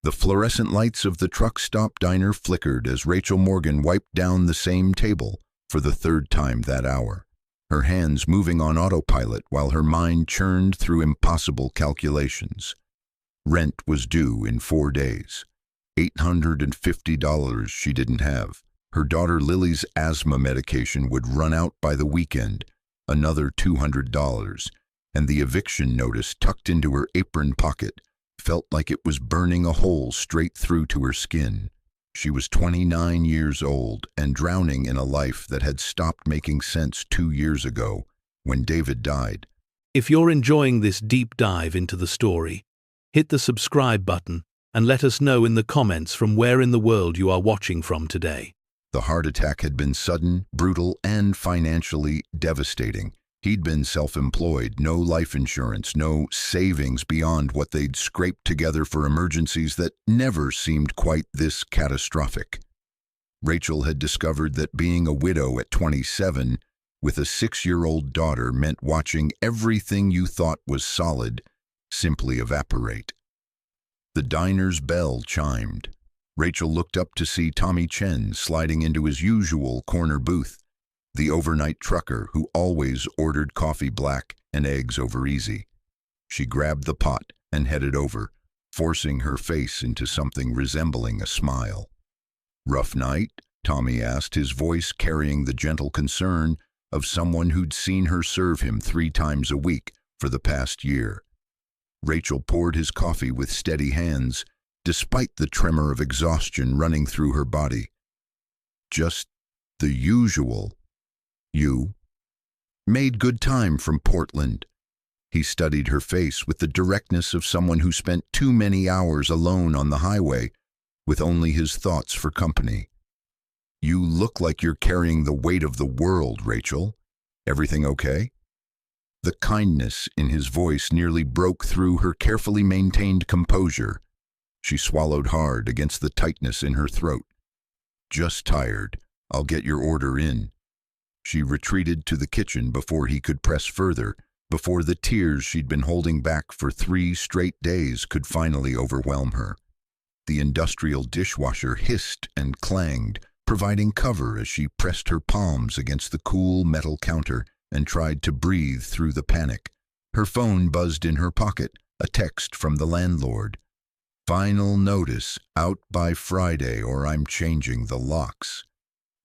The fluorescent lights of the truck stop diner flickered as Rachel Morgan wiped down the same table for the third time that hour, her hands moving on autopilot while her mind churned through impossible calculations. Rent was due in 4 days. $850 she didn't have. Her daughter Lily's asthma medication would run out by the weekend, another $200, and the eviction notice tucked into her apron pocket felt like it was burning a hole straight through to her skin. She was 29 years old and drowning in a life that had stopped making sense 2 years ago when David died. If you're enjoying this deep dive into the story, hit the subscribe button and let us know in the comments from where in the world you are watching from today. The heart attack had been sudden, brutal, and financially devastating. He'd been self-employed, no life insurance, no savings beyond what they'd scraped together for emergencies that never seemed quite this catastrophic. Rachel had discovered that being a widow at 27 with a 6-year-old daughter meant watching everything you thought was solid simply evaporate. The diner's bell chimed. Rachel looked up to see Tommy Chen sliding into his usual corner booth, the overnight trucker who always ordered coffee black and eggs over easy. She grabbed the pot and headed over, forcing her face into something resembling a smile. "Rough night?" Tommy asked, his voice carrying the gentle concern of someone who'd seen her serve him 3 times a week for the past year. Rachel poured his coffee with steady hands, despite the tremor of exhaustion running through her body. "Just the usual. You made good time from Portland." He studied her face with the directness of someone who spent too many hours alone on the highway, with only his thoughts for company. "You look like you're carrying the weight of the world, Rachel. Everything okay?" The kindness in his voice nearly broke through her carefully maintained composure. She swallowed hard against the tightness in her throat. "Just tired. I'll get your order in." She retreated to the kitchen before he could press further, before the tears she'd been holding back for 3 straight days could finally overwhelm her. The industrial dishwasher hissed and clanged, providing cover as she pressed her palms against the cool metal counter and tried to breathe through the panic. Her phone buzzed in her pocket, a text from the landlord. "Final notice, out by Friday or I'm changing the locks."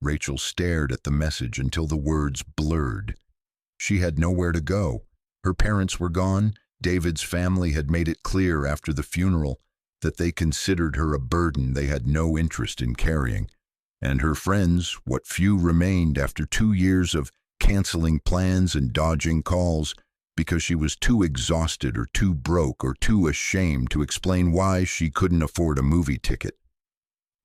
Rachel stared at the message until the words blurred. She had nowhere to go. Her parents were gone. David's family had made it clear after the funeral that they considered her a burden they had no interest in carrying. And her friends, what few remained after 2 years of canceling plans and dodging calls because she was too exhausted or too broke or too ashamed to explain why she couldn't afford a movie ticket.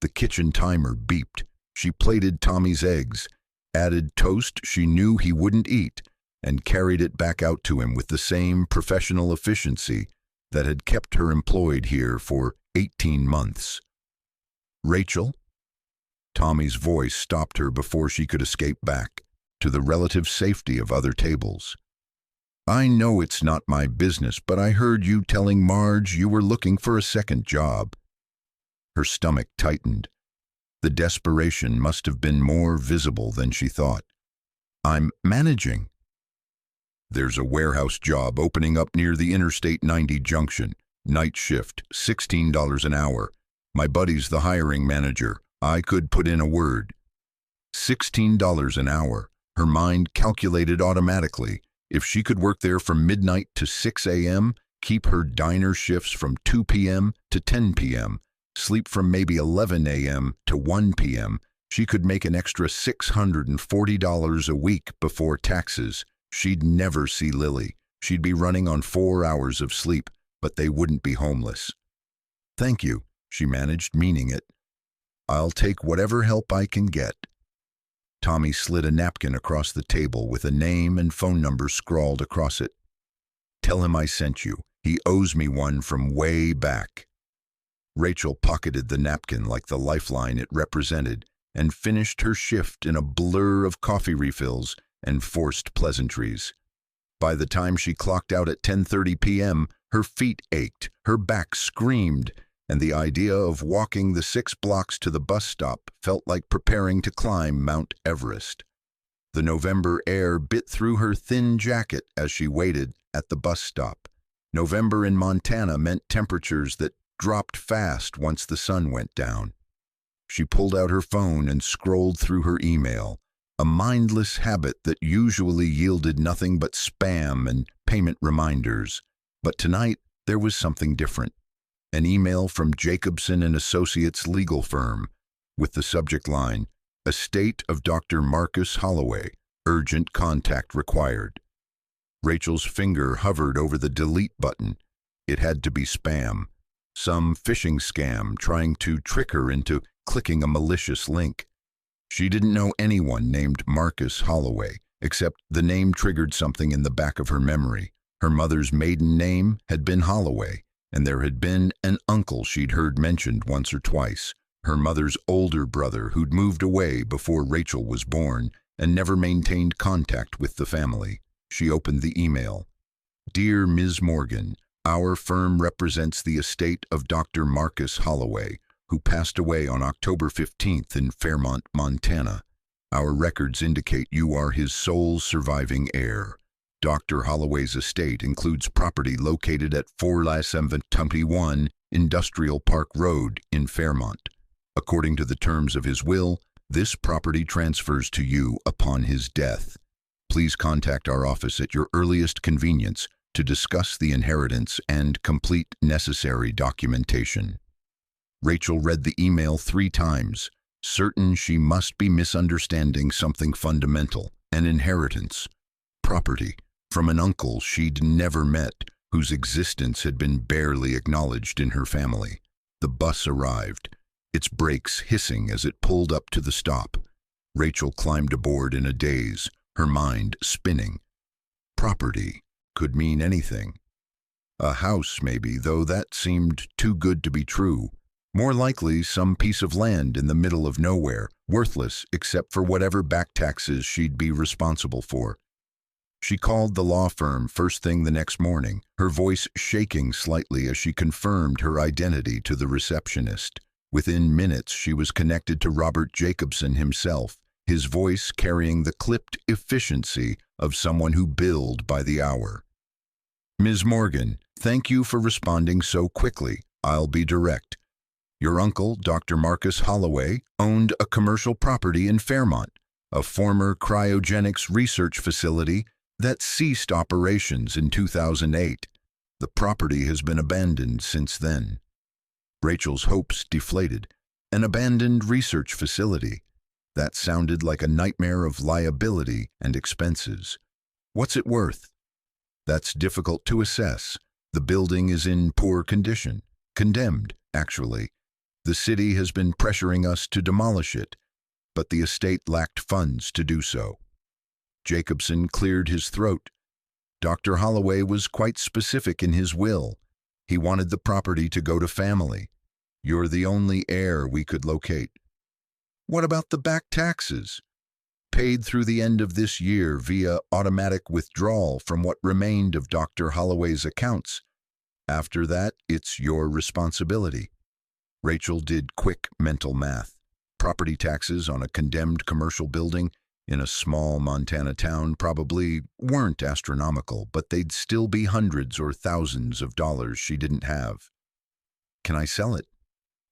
The kitchen timer beeped. She plated Tommy's eggs, added toast she knew he wouldn't eat, and carried it back out to him with the same professional efficiency that had kept her employed here for 18 months. "Rachel?" Tommy's voice stopped her before she could escape back, to the relative safety of other tables. "I know it's not my business, but I heard you telling Marge you were looking for a second job." Her stomach tightened. The desperation must have been more visible than she thought. "I'm managing." "There's a warehouse job opening up near the Interstate 90 junction. Night shift, $16 an hour. My buddy's the hiring manager. I could put in a word." $16 an hour. Her mind calculated automatically. If she could work there from midnight to 6 a.m., keep her diner shifts from 2 p.m. to 10 p.m., sleep from maybe 11 a.m. to 1 p.m., she could make an extra $640 a week before taxes. She'd never see Lily. She'd be running on 4 hours of sleep, but they wouldn't be homeless. "Thank you," she managed, meaning it. "I'll take whatever help I can get." Tommy slid a napkin across the table with a name and phone number scrawled across it. "Tell him I sent you. He owes me one from way back." Rachel pocketed the napkin like the lifeline it represented and finished her shift in a blur of coffee refills and forced pleasantries. By the time she clocked out at 10:30 p.m., her feet ached, her back screamed, and the idea of walking the 6 blocks to the bus stop felt like preparing to climb Mount Everest. The November air bit through her thin jacket as she waited at the bus stop. November in Montana meant temperatures that dropped fast once the sun went down. She pulled out her phone and scrolled through her email, a mindless habit that usually yielded nothing but spam and payment reminders. But tonight, there was something different. An email from Jacobson and Associates legal firm with the subject line, Estate of Dr. Marcus Holloway, urgent contact required. Rachel's finger hovered over the delete button. It had to be spam. Some phishing scam trying to trick her into clicking a malicious link. She didn't know anyone named Marcus Holloway, except the name triggered something in the back of her memory. Her mother's maiden name had been Holloway, and there had been an uncle she'd heard mentioned once or twice, her mother's older brother who'd moved away before Rachel was born and never maintained contact with the family. She opened the email. Dear Ms. Morgan, our firm represents the estate of Dr. Marcus Holloway, who passed away on October 15th in Fairmont, Montana. Our records indicate you are his sole surviving heir. Dr. Holloway's estate includes property located at 471 Industrial Park Road in Fairmont. According to the terms of his will, this property transfers to you upon his death. Please contact our office at your earliest convenience to discuss the inheritance and complete necessary documentation. Rachel read the email 3 times, certain she must be misunderstanding something fundamental, an inheritance, property, from an uncle she'd never met, whose existence had been barely acknowledged in her family. The bus arrived, its brakes hissing as it pulled up to the stop. Rachel climbed aboard in a daze, her mind spinning. Property could mean anything. A house, maybe, though that seemed too good to be true. More likely, some piece of land in the middle of nowhere, worthless except for whatever back taxes she'd be responsible for. She called the law firm first thing the next morning, her voice shaking slightly as she confirmed her identity to the receptionist. Within minutes, she was connected to Robert Jacobson himself, his voice carrying the clipped efficiency of someone who billed by the hour. Ms. Morgan, thank you for responding so quickly. I'll be direct. Your uncle, Dr. Marcus Holloway, owned a commercial property in Fairmont, a former cryogenics research facility that ceased operations in 2008. The property has been abandoned since then. Rachel's hopes deflated. An abandoned research facility. That sounded like a nightmare of liability and expenses. What's it worth? That's difficult to assess. The building is in poor condition. Condemned, actually. The city has been pressuring us to demolish it, but the estate lacked funds to do so. Jacobson cleared his throat. Dr. Holloway was quite specific in his will. He wanted the property to go to family. You're the only heir we could locate. What about the back taxes? Paid through the end of this year via automatic withdrawal from what remained of Dr. Holloway's accounts. After that, it's your responsibility. Rachel did quick mental math. Property taxes on a condemned commercial building in a small Montana town probably weren't astronomical, but they'd still be hundreds or thousands of dollars she didn't have. Can I sell it?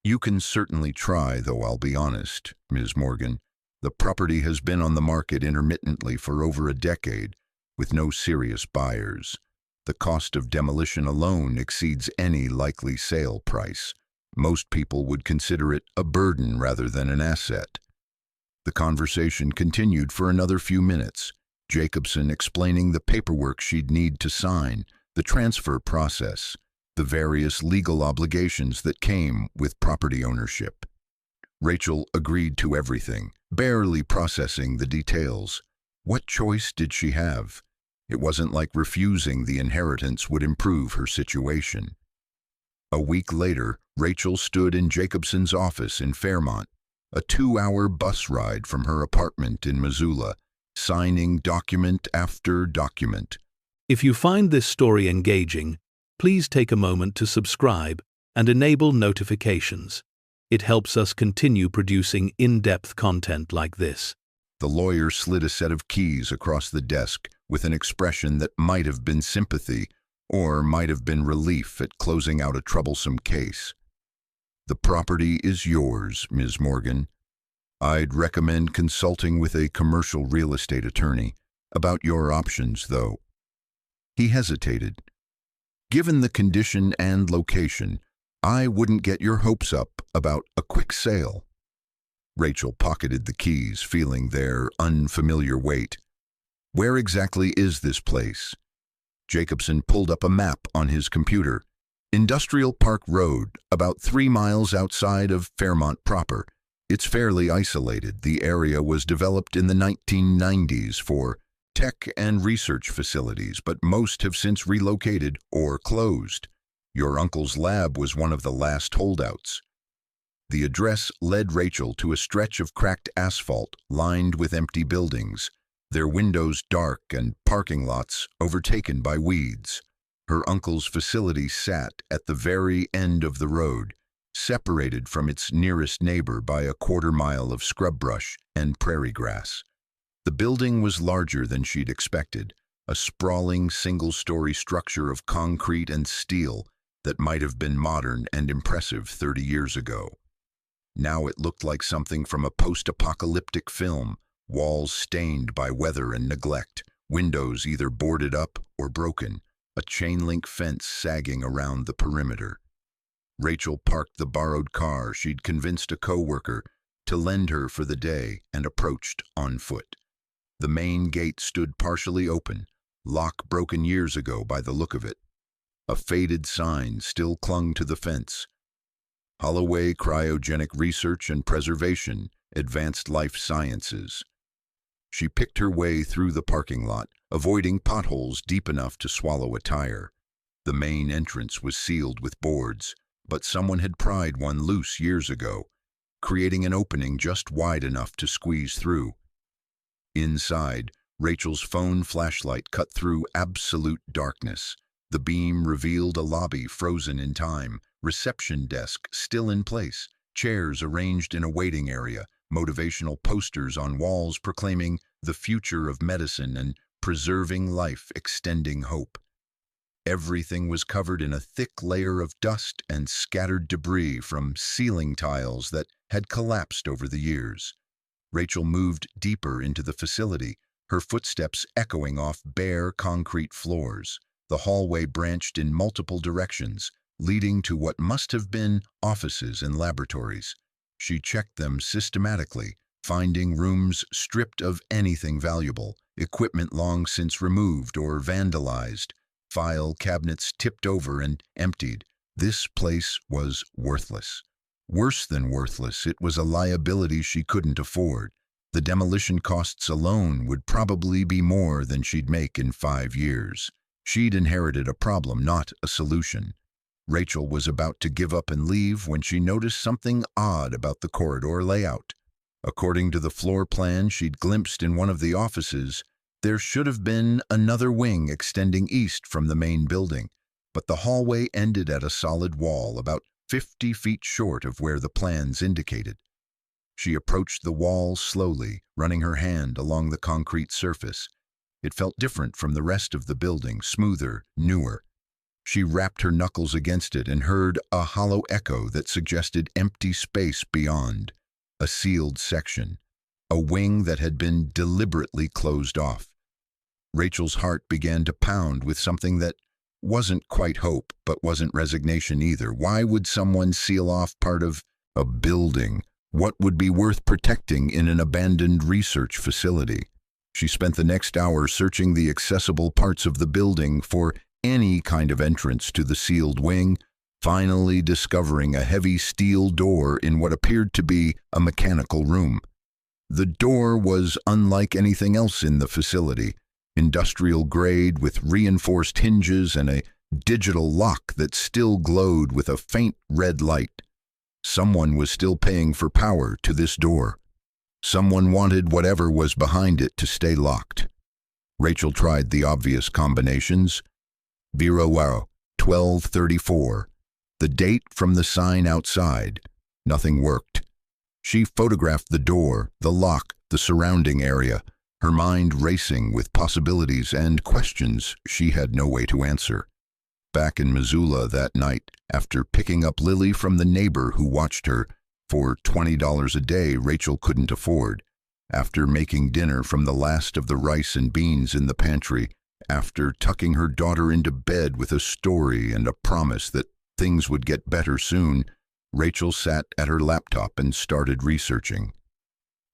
You can certainly try, though I'll be honest, Ms. Morgan. The property has been on the market intermittently for over a decade, with no serious buyers. The cost of demolition alone exceeds any likely sale price. Most people would consider it a burden rather than an asset. The conversation continued for another few minutes, Jacobson explaining the paperwork she'd need to sign, the transfer process, the various legal obligations that came with property ownership. Rachel agreed to everything, barely processing the details. What choice did she have? It wasn't like refusing the inheritance would improve her situation. A week later, Rachel stood in Jacobson's office in Fairmont, a 2-hour bus ride from her apartment in Missoula, signing document after document. If you find this story engaging, please take a moment to subscribe and enable notifications. It helps us continue producing in-depth content like this. The lawyer slid a set of keys across the desk with an expression that might have been sympathy or might have been relief at closing out a troublesome case. "The property is yours, Ms. Morgan. I'd recommend consulting with a commercial real estate attorney about your options, though." He hesitated. "Given the condition and location, I wouldn't get your hopes up about a quick sale." Rachel pocketed the keys, feeling their unfamiliar weight. "Where exactly is this place?" Jacobson pulled up a map on his computer. "Industrial Park Road, about 3 miles outside of Fairmont proper. It's fairly isolated. The area was developed in the 1990s for tech and research facilities, but most have since relocated or closed. Your uncle's lab was one of the last holdouts." The address led Rachel to a stretch of cracked asphalt lined with empty buildings, their windows dark and parking lots overtaken by weeds. Her uncle's facility sat at the very end of the road, separated from its nearest neighbor by a quarter-mile of scrub brush and prairie grass. The building was larger than she'd expected, a sprawling single-story structure of concrete and steel that might have been modern and impressive 30 years ago. Now it looked like something from a post-apocalyptic film, walls stained by weather and neglect, windows either boarded up or broken, a chain-link fence sagging around the perimeter. Rachel parked the borrowed car she'd convinced a co-worker to lend her for the day and approached on foot. The main gate stood partially open, lock broken years ago by the look of it. A faded sign still clung to the fence. Holloway Cryogenic Research and Preservation, Advanced Life Sciences. She picked her way through the parking lot, avoiding potholes deep enough to swallow a tire. The main entrance was sealed with boards, but someone had pried one loose years ago, creating an opening just wide enough to squeeze through. Inside, Rachel's phone flashlight cut through absolute darkness. The beam revealed a lobby frozen in time, reception desk still in place, chairs arranged in a waiting area, motivational posters on walls proclaiming the future of medicine and preserving life, extending hope. Everything was covered in a thick layer of dust and scattered debris from ceiling tiles that had collapsed over the years. Rachel moved deeper into the facility, her footsteps echoing off bare concrete floors. The hallway branched in multiple directions, leading to what must have been offices and laboratories. She checked them systematically, finding rooms stripped of anything valuable, equipment long since removed or vandalized, file cabinets tipped over and emptied. This place was worthless. Worse than worthless, it was a liability she couldn't afford. The demolition costs alone would probably be more than she'd make in 5 years. She'd inherited a problem, not a solution. Rachel was about to give up and leave when she noticed something odd about the corridor layout. According to the floor plan she'd glimpsed in one of the offices, there should have been another wing extending east from the main building, but the hallway ended at a solid wall about 50 feet short of where the plans indicated. She approached the wall slowly, running her hand along the concrete surface. It felt different from the rest of the building, smoother, newer. She rapped her knuckles against it and heard a hollow echo that suggested empty space beyond, a sealed section, a wing that had been deliberately closed off. Rachel's heart began to pound with something that wasn't quite hope, but wasn't resignation either. Why would someone seal off part of a building? What would be worth protecting in an abandoned research facility? She spent the next hour searching the accessible parts of the building for any kind of entrance to the sealed wing, finally discovering a heavy steel door in what appeared to be a mechanical room. The door was unlike anything else in the facility, industrial grade with reinforced hinges and a digital lock that still glowed with a faint red light. Someone was still paying for power to this door. Someone wanted whatever was behind it to stay locked. Rachel tried the obvious combinations. 0, 1234, The date from the sign outside. Nothing worked. She photographed the door, the lock, the surrounding area, her mind racing with possibilities and questions she had no way to answer. Back in Missoula that night, after picking up Lily from the neighbor who watched her for $20 a day Rachel couldn't afford, after making dinner from the last of the rice and beans in the pantry, after tucking her daughter into bed with a story and a promise that things would get better soon, Rachel sat at her laptop and started researching.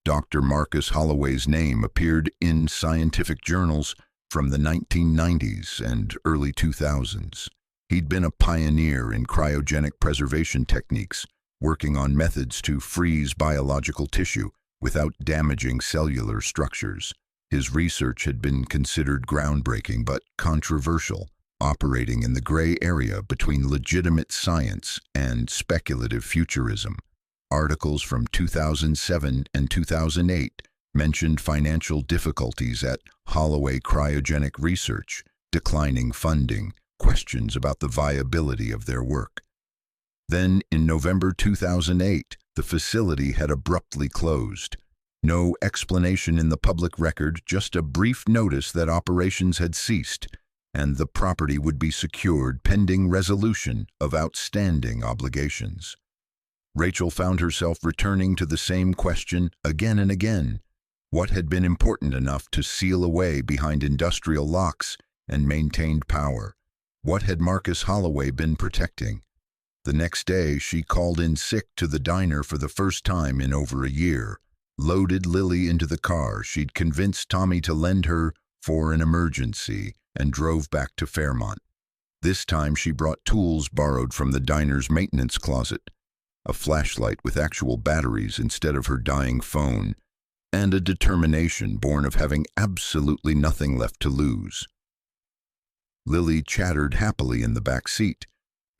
Dr. Marcus Holloway's name appeared in scientific journals from the 1990s and early 2000s. He'd been a pioneer in cryogenic preservation techniques, working on methods to freeze biological tissue without damaging cellular structures. His research had been considered groundbreaking but controversial, operating in the gray area between legitimate science and speculative futurism. Articles from 2007 and 2008 mentioned financial difficulties at Holloway Cryogenic Research, declining funding, questions about the viability of their work. Then, in November 2008, the facility had abruptly closed. No explanation in the public record, just a brief notice that operations had ceased, and the property would be secured pending resolution of outstanding obligations. Rachel found herself returning to the same question again and again. What had been important enough to seal away behind industrial locks and maintained power? What had Marcus Holloway been protecting? The next day, she called in sick to the diner for the first time in over a year, loaded Lily into the car she'd convinced Tommy to lend her for an emergency, and drove back to Fairmont. This time she brought tools borrowed from the diner's maintenance closet, a flashlight with actual batteries instead of her dying phone, and a determination born of having absolutely nothing left to lose. Lily chattered happily in the back seat,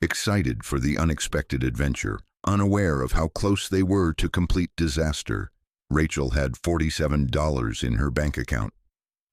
excited for the unexpected adventure, unaware of how close they were to complete disaster. Rachel had $47 in her bank account.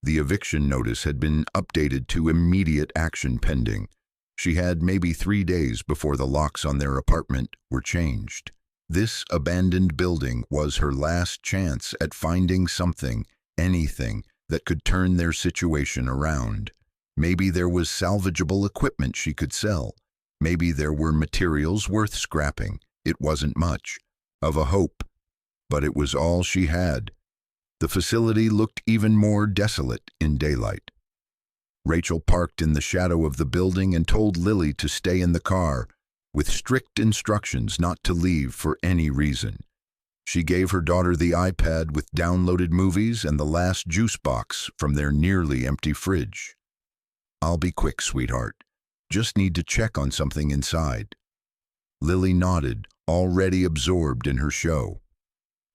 The eviction notice had been updated to immediate action pending. She had maybe 3 days before the locks on their apartment were changed. This abandoned building was her last chance at finding something, anything, that could turn their situation around. Maybe there was salvageable equipment she could sell. Maybe there were materials worth scrapping. It wasn't much of a hope, but it was all she had. The facility looked even more desolate in daylight. Rachel parked in the shadow of the building and told Lily to stay in the car, with strict instructions not to leave for any reason. She gave her daughter the iPad with downloaded movies and the last juice box from their nearly empty fridge. "I'll be quick, sweetheart. Just need to check on something inside." Lily nodded, already absorbed in her show.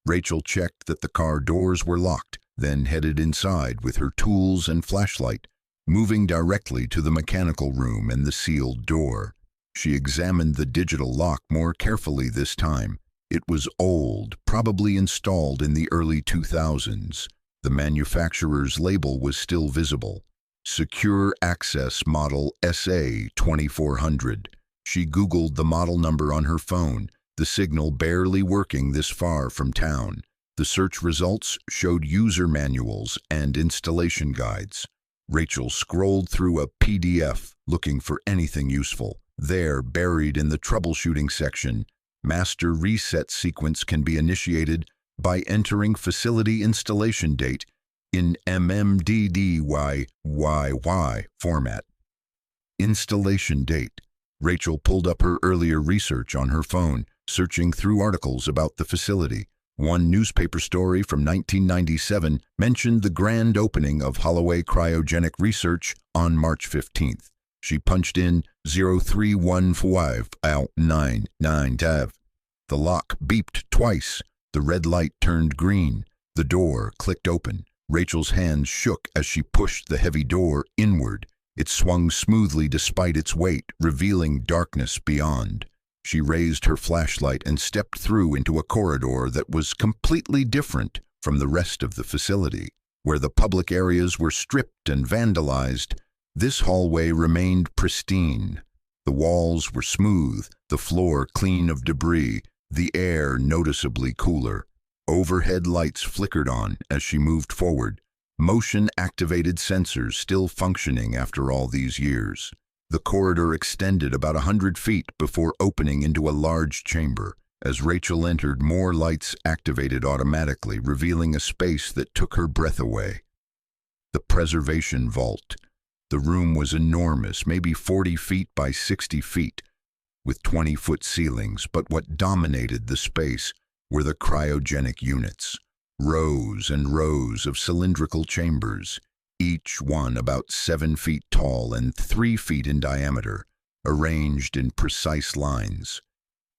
Rachel checked that the car doors were locked, then headed inside with her tools and flashlight, moving directly to the mechanical room and the sealed door. She examined the digital lock more carefully this time. It was old, probably installed in the early 2000s. The manufacturer's label was still visible. Secure Access Model SA 2400. She Googled the model number on her phone, the signal barely working this far from town. The search results showed user manuals and installation guides. Rachel scrolled through a PDF looking for anything useful. There, buried in the troubleshooting section, master reset sequence can be initiated by entering facility installation date in MMDDYYY format. Installation date. Rachel pulled up her earlier research on her phone, searching through articles about the facility. One newspaper story from 1997 mentioned the grand opening of Holloway Cryogenic Research on March 15th. She punched in 031599. The lock beeped twice. The red light turned green. The door clicked open. Rachel's hands shook as she pushed the heavy door inward. It swung smoothly despite its weight, revealing darkness beyond. She raised her flashlight and stepped through into a corridor that was completely different from the rest of the facility. Where the public areas were stripped and vandalized, this hallway remained pristine. The walls were smooth, the floor clean of debris, the air noticeably cooler. Overhead lights flickered on as she moved forward, motion-activated sensors still functioning after all these years. The corridor extended about 100 feet before opening into a large chamber. As Rachel entered, more lights activated automatically, revealing a space that took her breath away. The preservation vault. The room was enormous, maybe 40 feet by 60 feet, with 20-foot ceilings, but what dominated the space were the cryogenic units. Rows and rows of cylindrical chambers, each one about 7 feet tall and 3 feet in diameter, arranged in precise lines.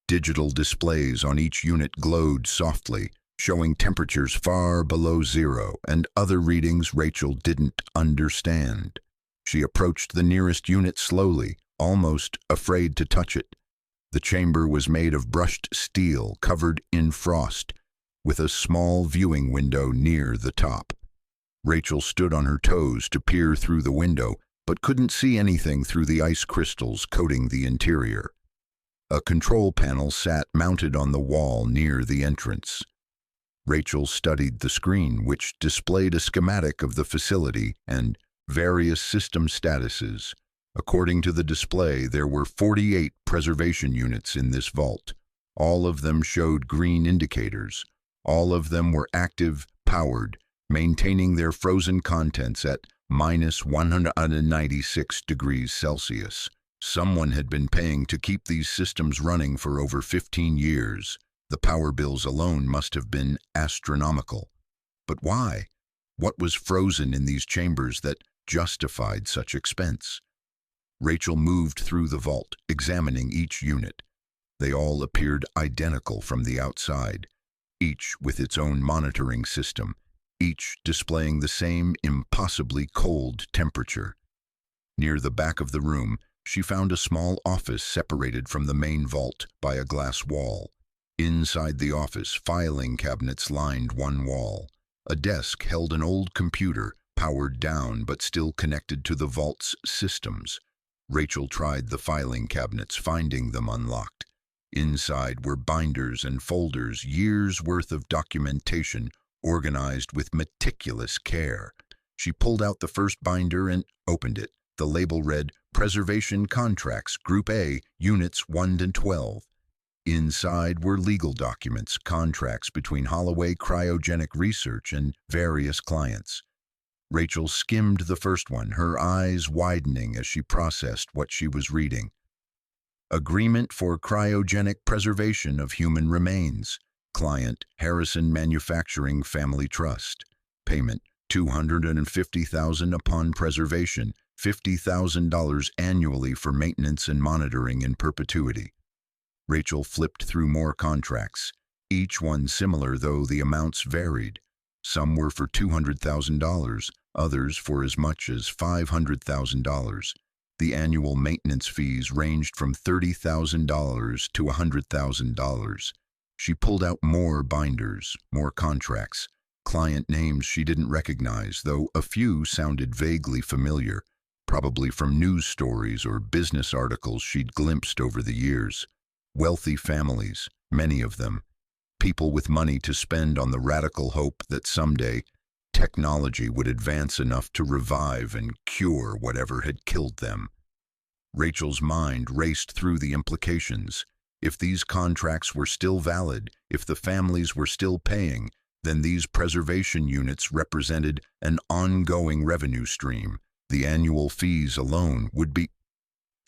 Digital displays on each unit glowed softly, showing temperatures far below zero and other readings Rachel didn't understand. She approached the nearest unit slowly, almost afraid to touch it. The chamber was made of brushed steel covered in frost, with a small viewing window near the top. Rachel stood on her toes to peer through the window, but couldn't see anything through the ice crystals coating the interior. A control panel sat mounted on the wall near the entrance. Rachel studied the screen, which displayed a schematic of the facility and various system statuses. According to the display, there were 48 preservation units in this vault. All of them showed green indicators. All of them were active, powered, maintaining their frozen contents at -196 degrees Celsius. Someone had been paying to keep these systems running for over 15 years. The power bills alone must have been astronomical. But why? What was frozen in these chambers that justified such expense? Rachel moved through the vault, examining each unit. They all appeared identical from the outside, each with its own monitoring system, each displaying the same impossibly cold temperature. Near the back of the room, she found a small office separated from the main vault by a glass wall. Inside the office, filing cabinets lined one wall. A desk held an old computer, powered down but still connected to the vault's systems. Rachel tried the filing cabinets, finding them unlocked. Inside were binders and folders, years' worth of documentation, organized with meticulous care. She pulled out the first binder and opened it. The label read, Preservation Contracts, Group A, Units 1 and 12. Inside were legal documents, contracts between Holloway Cryogenic Research and various clients. Rachel skimmed the first one, her eyes widening as she processed what she was reading. Agreement for Cryogenic Preservation of Human Remains. Client, Harrison Manufacturing Family Trust. Payment, $250,000 upon preservation, $50,000 annually for maintenance and monitoring in perpetuity. Rachel flipped through more contracts, each one similar though the amounts varied. Some were for $200,000, others for as much as $500,000. The annual maintenance fees ranged from $30,000 to $100,000. She pulled out more binders, more contracts, client names she didn't recognize, though a few sounded vaguely familiar, probably from news stories or business articles she'd glimpsed over the years. Wealthy families, many of them. People with money to spend on the radical hope that someday technology would advance enough to revive and cure whatever had killed them. Rachel's mind raced through the implications. If these contracts were still valid, if the families were still paying, then these preservation units represented an ongoing revenue stream. The annual fees alone would be...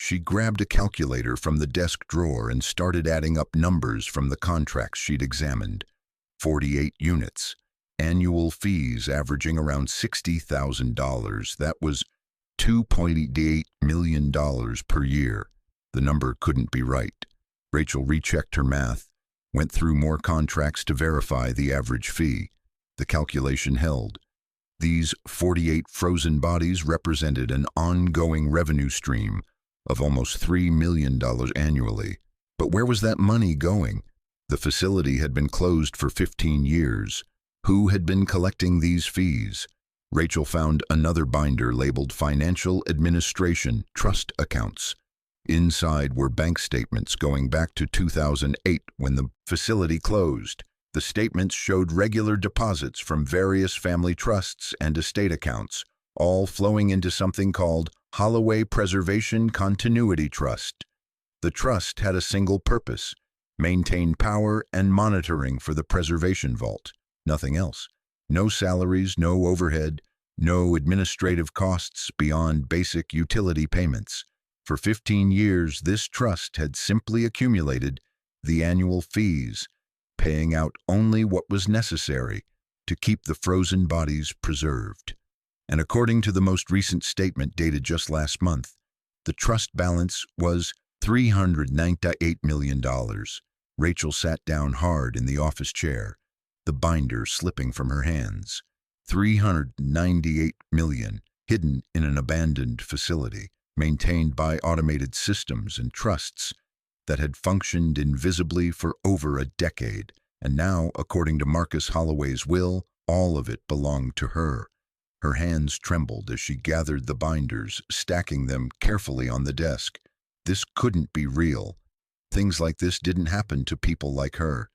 She grabbed a calculator from the desk drawer and started adding up numbers from the contracts she'd examined. 48 units. Annual fees averaging around $60,000. That was $2.88 million per year. The number couldn't be right. Rachel rechecked her math, went through more contracts to verify the average fee. The calculation held. These 48 frozen bodies represented an ongoing revenue stream of almost $3 million annually. But where was that money going? The facility had been closed for 15 years. Who had been collecting these fees? Rachel found another binder labeled Financial Administration Trust Accounts. Inside were bank statements going back to 2008 when the facility closed. The statements showed regular deposits from various family trusts and estate accounts, all flowing into something called Holloway Preservation Continuity Trust. The trust had a single purpose: maintain power and monitoring for the preservation vault. Nothing else. No salaries, no overhead, no administrative costs beyond basic utility payments. For 15 years, this trust had simply accumulated the annual fees, paying out only what was necessary to keep the frozen bodies preserved. And according to the most recent statement dated just last month, the trust balance was $398 million. Rachel sat down hard in the office chair, the binder slipping from her hands. $398 million, hidden in an abandoned facility, maintained by automated systems and trusts that had functioned invisibly for over a decade. And now, according to Marcus Holloway's will, all of it belonged to her. Her hands trembled as she gathered the binders, stacking them carefully on the desk. This couldn't be real. Things like this didn't happen to people like her.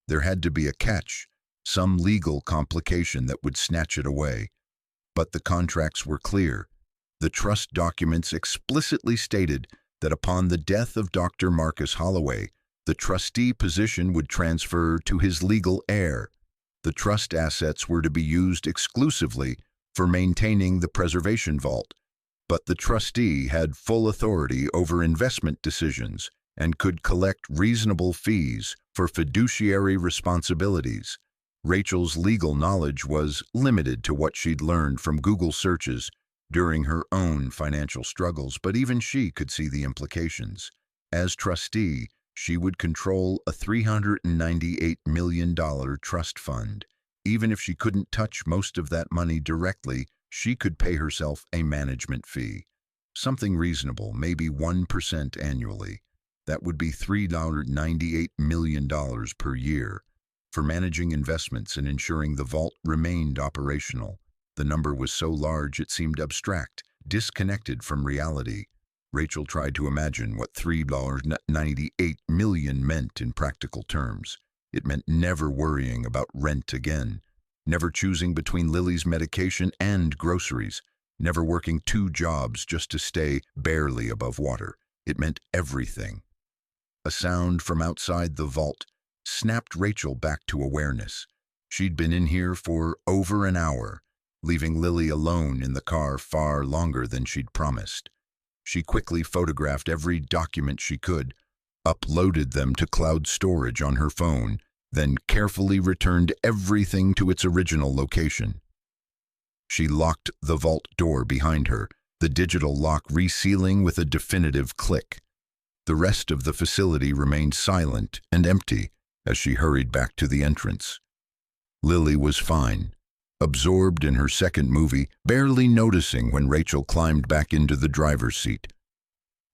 There had to be a catch, some legal complication that would snatch it away. But the contracts were clear. The trust documents explicitly stated that upon the death of Dr. Marcus Holloway, the trustee position would transfer to his legal heir. The trust assets were to be used exclusively for maintaining the preservation vault, but the trustee had full authority over investment decisions and could collect reasonable fees for fiduciary responsibilities. Rachel's legal knowledge was limited to what she'd learned from Google searches during her own financial struggles, but even she could see the implications. As trustee, she would control a $398 million trust fund. Even if she couldn't touch most of that money directly, she could pay herself a management fee. Something reasonable, maybe 1% annually. That would be $398 million per year for managing investments and ensuring the vault remained operational. The number was so large it seemed abstract, disconnected from reality. Rachel tried to imagine what $398 million meant in practical terms. It meant never worrying about rent again, never choosing between Lily's medication and groceries, never working 2 jobs just to stay barely above water. It meant everything. A sound from outside the vault snapped Rachel back to awareness. She'd been in here for over an hour, leaving Lily alone in the car far longer than she'd promised. She quickly photographed every document she could, uploaded them to cloud storage on her phone, then carefully returned everything to its original location. She locked the vault door behind her, the digital lock resealing with a definitive click. The rest of the facility remained silent and empty as she hurried back to the entrance. Lily was fine, absorbed in her second movie, barely noticing when Rachel climbed back into the driver's seat.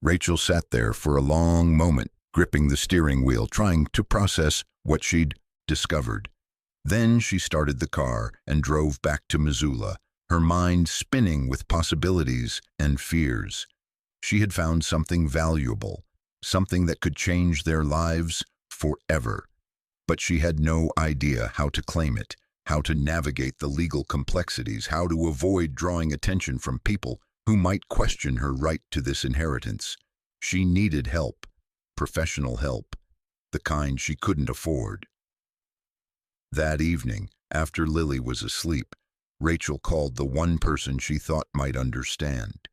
Rachel sat there for a long moment, gripping the steering wheel, trying to process what she'd discovered. Then she started the car and drove back to Missoula, her mind spinning with possibilities and fears. She had found something valuable, something that could change their lives forever. But she had no idea how to claim it, how to navigate the legal complexities, how to avoid drawing attention from people who might question her right to this inheritance. She needed help, professional help, the kind she couldn't afford. That evening, after Lily was asleep, Rachel called the one person she thought might understand.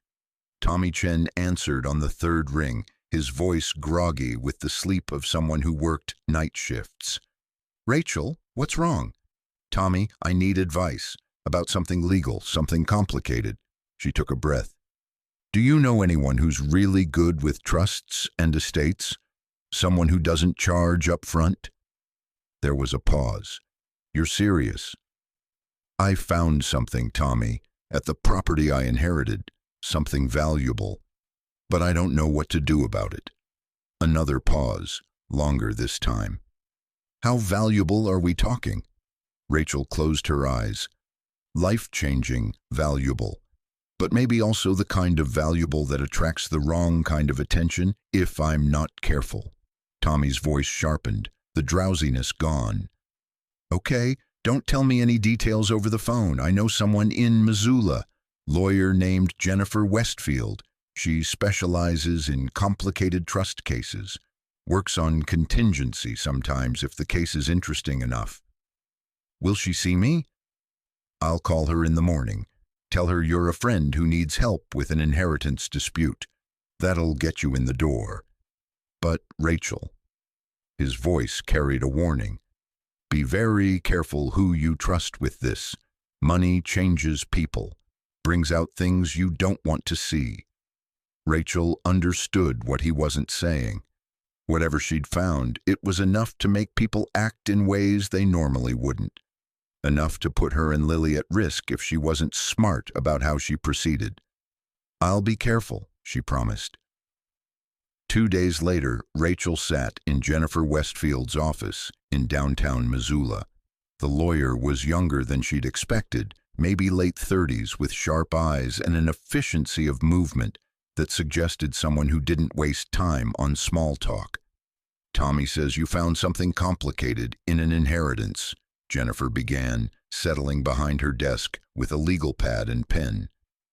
Tommy Chen answered on the third ring, his voice groggy with the sleep of someone who worked night shifts. "Rachel, what's wrong?" "Tommy, I need advice about something legal, something complicated." She took a breath. "Do you know anyone who's really good with trusts and estates? Someone who doesn't charge up front?" There was a pause. "You're serious?" "I found something, Tommy, at the property I inherited, something valuable, but I don't know what to do about it." Another pause, longer this time. "How valuable are we talking?" Rachel closed her eyes. "Life-changing, valuable. but maybe also the kind of valuable that attracts the wrong kind of attention if I'm not careful. Tommy's voice sharpened, the drowsiness gone. Okay, don't tell me any details over the phone. I know someone in Missoula, lawyer named Jennifer Westfield. She specializes in complicated trust cases. Works on contingency sometimes if the case is interesting enough. Will she see me? I'll call her in the morning. Tell her you're a friend who needs help with an inheritance dispute. That'll get you in the door. But Rachel, his voice carried a warning. Be very careful who you trust with this. Money changes people, brings out things you don't want to see. Rachel understood what he wasn't saying. Whatever she'd found, it was enough to make people act in ways they normally wouldn't. Enough to put her and Lily at risk if she wasn't smart about how she proceeded. I'll be careful, she promised. 2 days later, Rachel sat in Jennifer Westfield's office in downtown Missoula. The lawyer was younger than she'd expected, maybe late 30s, with sharp eyes and an efficiency of movement that suggested someone who didn't waste time on small talk. Tommy says you found something complicated in an inheritance, Jennifer began, settling behind her desk with a legal pad and pen.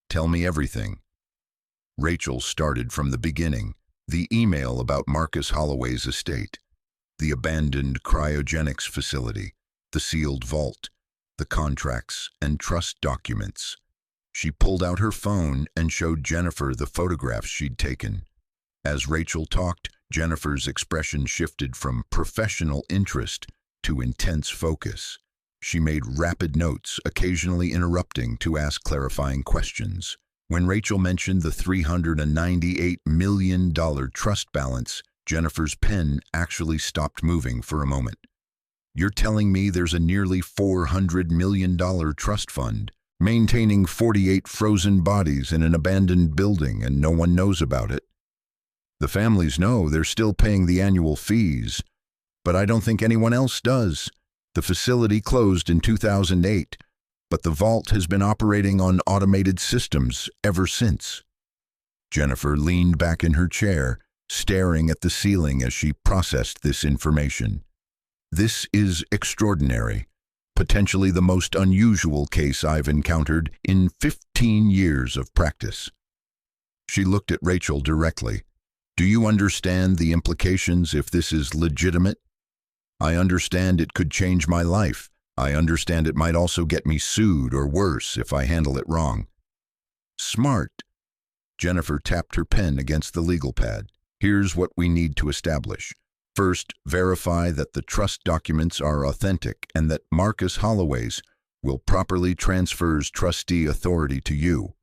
Tell me everything. Rachel started from the beginning, the email about Marcus Holloway's estate, the abandoned cryogenics facility, the sealed vault, the contracts and trust documents. She pulled out her phone and showed Jennifer the photographs she'd taken. As Rachel talked, Jennifer's expression shifted from professional interest to intense focus. She made rapid notes, occasionally interrupting to ask clarifying questions. When Rachel mentioned the $398 million trust balance, Jennifer's pen actually stopped moving for a moment. You're telling me there's a nearly $400 million trust fund, maintaining 48 frozen bodies in an abandoned building, and no one knows about it? The families know they're still paying the annual fees, but I don't think anyone else does. The facility closed in 2008, but the vault has been operating on automated systems ever since. Jennifer leaned back in her chair, staring at the ceiling as she processed this information. This is extraordinary. Potentially the most unusual case I've encountered in 15 years of practice. She looked at Rachel directly. Do you understand the implications if this is legitimate? I understand it could change my life. I understand it might also get me sued or worse if I handle it wrong. Smart. Jennifer tapped her pen against the legal pad. Here's what we need to establish. First, verify that the trust documents are authentic and that Marcus Holloway's will properly transfers trustee authority to you.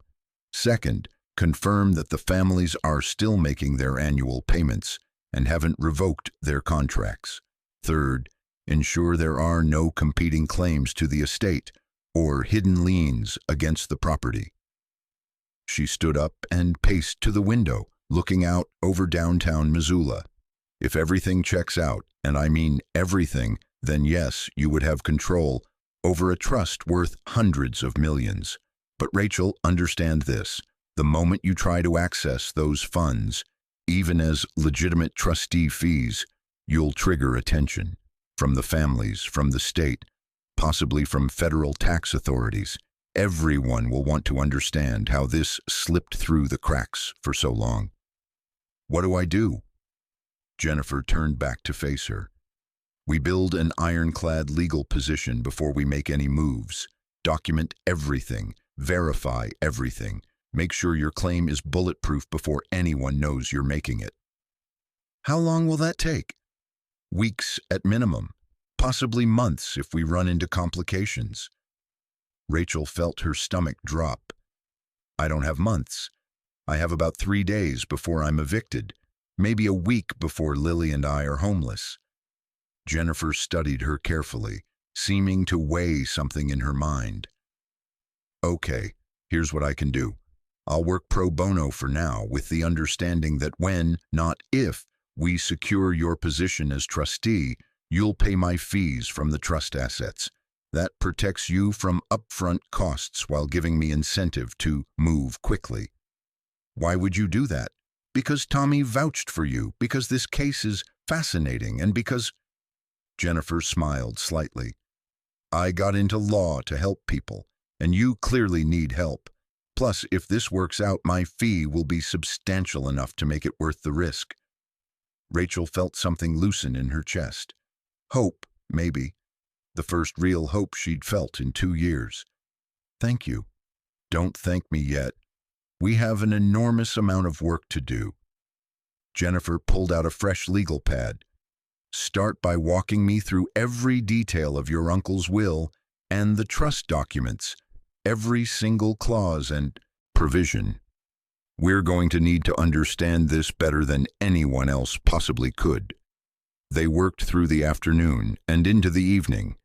Second, confirm that the families are still making their annual payments and haven't revoked their contracts. Third, ensure there are no competing claims to the estate or hidden liens against the property. She stood up and paced to the window, looking out over downtown Missoula. If everything checks out, and I mean everything, then yes, you would have control over a trust worth hundreds of millions. But Rachel, understand this. The moment you try to access those funds, even as legitimate trustee fees, you'll trigger attention from the families, from the state, possibly from federal tax authorities. Everyone will want to understand how this slipped through the cracks for so long. What do I do? Jennifer turned back to face her. We build an ironclad legal position before we make any moves. Document everything. Verify everything. Make sure your claim is bulletproof before anyone knows you're making it. How long will that take? Weeks at minimum. Possibly months if we run into complications. Rachel felt her stomach drop. I don't have months. I have about 3 days before I'm evicted. Maybe a week before Lily and I are homeless. Jennifer studied her carefully, seeming to weigh something in her mind. Okay, here's what I can do. I'll work pro bono for now, with the understanding that when, not if, we secure your position as trustee, you'll pay my fees from the trust assets. That protects you from upfront costs while giving me incentive to move quickly. Why would you do that? Because Tommy vouched for you, because this case is fascinating, and because... Jennifer smiled slightly. I got into law to help people, and you clearly need help. Plus, if this works out, my fee will be substantial enough to make it worth the risk. Rachel felt something loosen in her chest. Hope, maybe. The first real hope she'd felt in 2 years. Thank you. Don't thank me yet. We have an enormous amount of work to do. Jennifer pulled out a fresh legal pad. Start by walking me through every detail of your uncle's will and the trust documents, every single clause and provision. We're going to need to understand this better than anyone else possibly could. They worked through the afternoon and into the evening.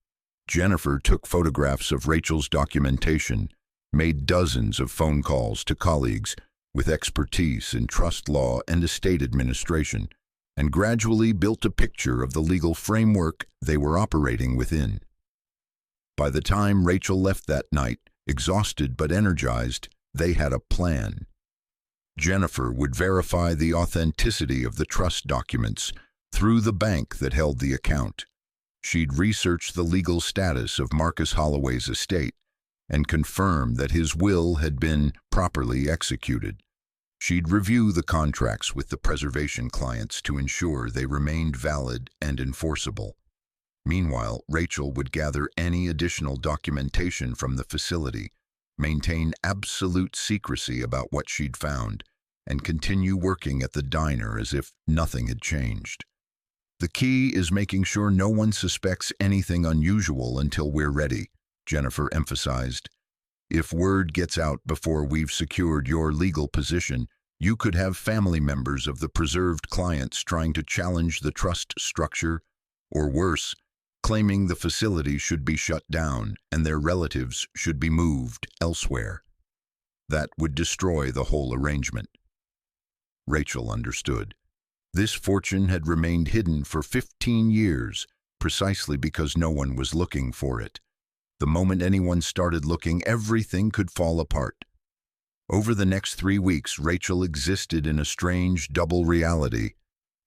Jennifer took photographs of Rachel's documentation, made dozens of phone calls to colleagues with expertise in trust law and estate administration, and gradually built a picture of the legal framework they were operating within. By the time Rachel left that night, exhausted but energized, they had a plan. Jennifer would verify the authenticity of the trust documents through the bank that held the account. She'd research the legal status of Marcus Holloway's estate and confirm that his will had been properly executed. She'd review the contracts with the preservation clients to ensure they remained valid and enforceable. Meanwhile, Rachel would gather any additional documentation from the facility, maintain absolute secrecy about what she'd found, and continue working at the diner as if nothing had changed. The key is making sure no one suspects anything unusual until we're ready, Jennifer emphasized. If word gets out before we've secured your legal position, you could have family members of the preserved clients trying to challenge the trust structure, or worse, claiming the facility should be shut down and their relatives should be moved elsewhere. That would destroy the whole arrangement. Rachel understood. This fortune had remained hidden for 15 years, precisely because no one was looking for it. The moment anyone started looking, everything could fall apart. Over the next 3 weeks, Rachel existed in a strange double reality.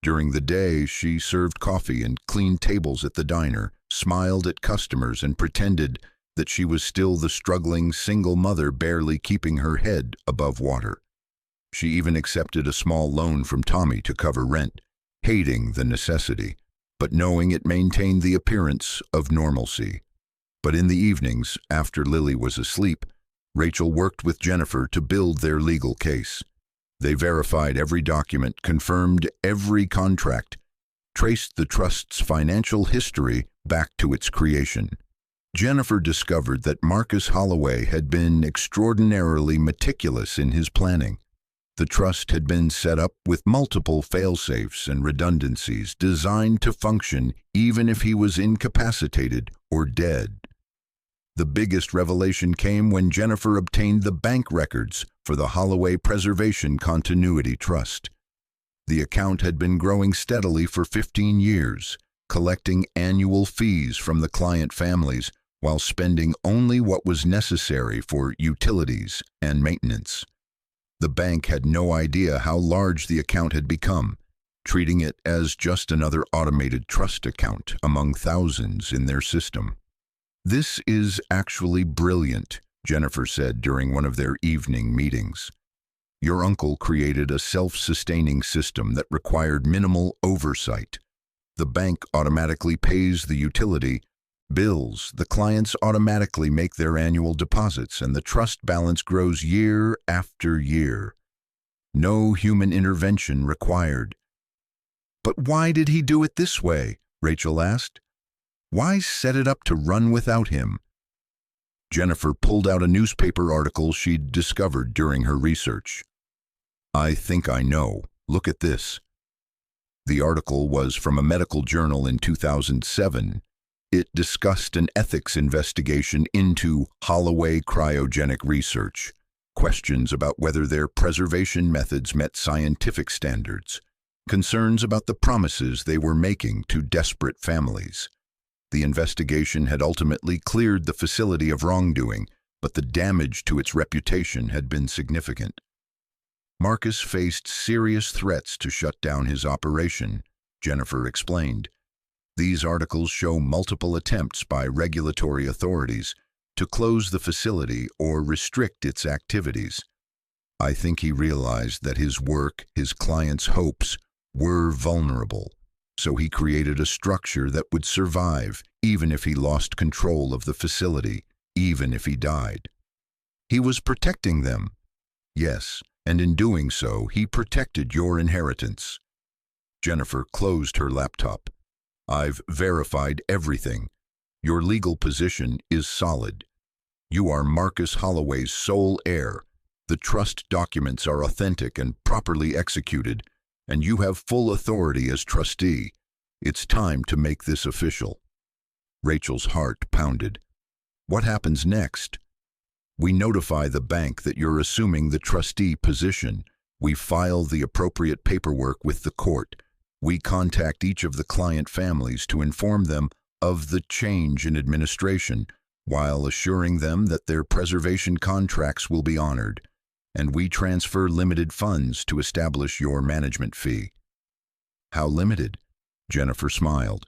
During the day, she served coffee and cleaned tables at the diner, smiled at customers, and pretended that she was still the struggling single mother barely keeping her head above water. She even accepted a small loan from Tommy to cover rent, hating the necessity, but knowing it maintained the appearance of normalcy. But in the evenings, after Lily was asleep, Rachel worked with Jennifer to build their legal case. They verified every document, confirmed every contract, traced the trust's financial history back to its creation. Jennifer discovered that Marcus Holloway had been extraordinarily meticulous in his planning. The trust had been set up with multiple fail-safes and redundancies designed to function even if he was incapacitated or dead. The biggest revelation came when Jennifer obtained the bank records for the Holloway Preservation Continuity Trust. The account had been growing steadily for 15 years, collecting annual fees from the client families while spending only what was necessary for utilities and maintenance. The bank had no idea how large the account had become, treating it as just another automated trust account among thousands in their system. This is actually brilliant, Jennifer said during one of their evening meetings. Your uncle created a self-sustaining system that required minimal oversight. The bank automatically pays the utility bills, the clients automatically make their annual deposits, and the trust balance grows year after year. No human intervention required. But why did he do it this way? Rachel asked. Why set it up to run without him? Jennifer pulled out a newspaper article she'd discovered during her research. I think I know. Look at this. The article was from a medical journal in 2007. It discussed an ethics investigation into Holloway cryogenic research, questions about whether their preservation methods met scientific standards, concerns about the promises they were making to desperate families. The investigation had ultimately cleared the facility of wrongdoing, but the damage to its reputation had been significant. Marcus faced serious threats to shut down his operation, Jennifer explained. These articles show multiple attempts by regulatory authorities to close the facility or restrict its activities. I think he realized that his work, his clients' hopes, were vulnerable, so he created a structure that would survive even if he lost control of the facility, even if he died. He was protecting them. Yes, and in doing so, he protected your inheritance. Jennifer closed her laptop. I've verified everything. Your legal position is solid. You are Marcus Holloway's sole heir. The trust documents are authentic and properly executed, and you have full authority as trustee. It's time to make this official. Rachel's heart pounded. What happens next? We notify the bank that you're assuming the trustee position. We file the appropriate paperwork with the court. We contact each of the client families to inform them of the change in administration, while assuring them that their preservation contracts will be honored. And we transfer limited funds to establish your management fee. How limited? Jennifer smiled.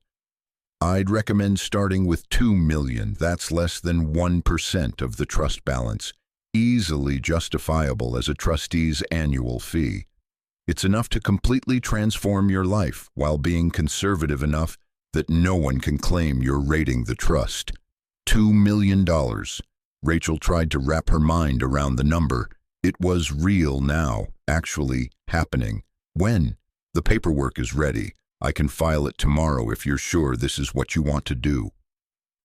I'd recommend starting with $2 million. That's less than 1% of the trust balance, easily justifiable as a trustee's annual fee. It's enough to completely transform your life while being conservative enough that no one can claim you're raiding the trust. $2 million. Rachel tried to wrap her mind around the number. It was real now, actually happening. When? The paperwork is ready. I can file it tomorrow if you're sure this is what you want to do.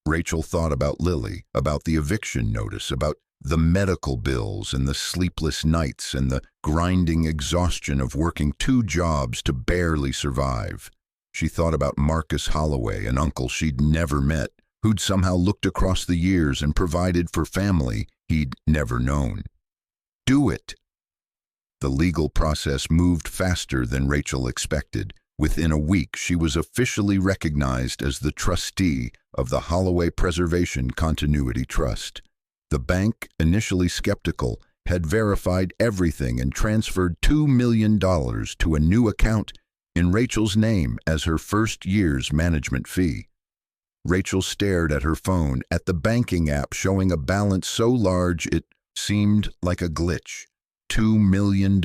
Rachel thought about Lily, about the eviction notice, about the medical bills and the sleepless nights and the grinding exhaustion of working 2 jobs to barely survive. She thought about Marcus Holloway, an uncle she'd never met, who'd somehow looked across the years and provided for family he'd never known. Do it! The legal process moved faster than Rachel expected. Within a week, she was officially recognized as the trustee of the Holloway Preservation Continuity Trust. The bank, initially skeptical, had verified everything and transferred $2 million to a new account in Rachel's name as her first year's management fee. Rachel stared at her phone, at the banking app showing a balance so large it seemed like a glitch. $2 million.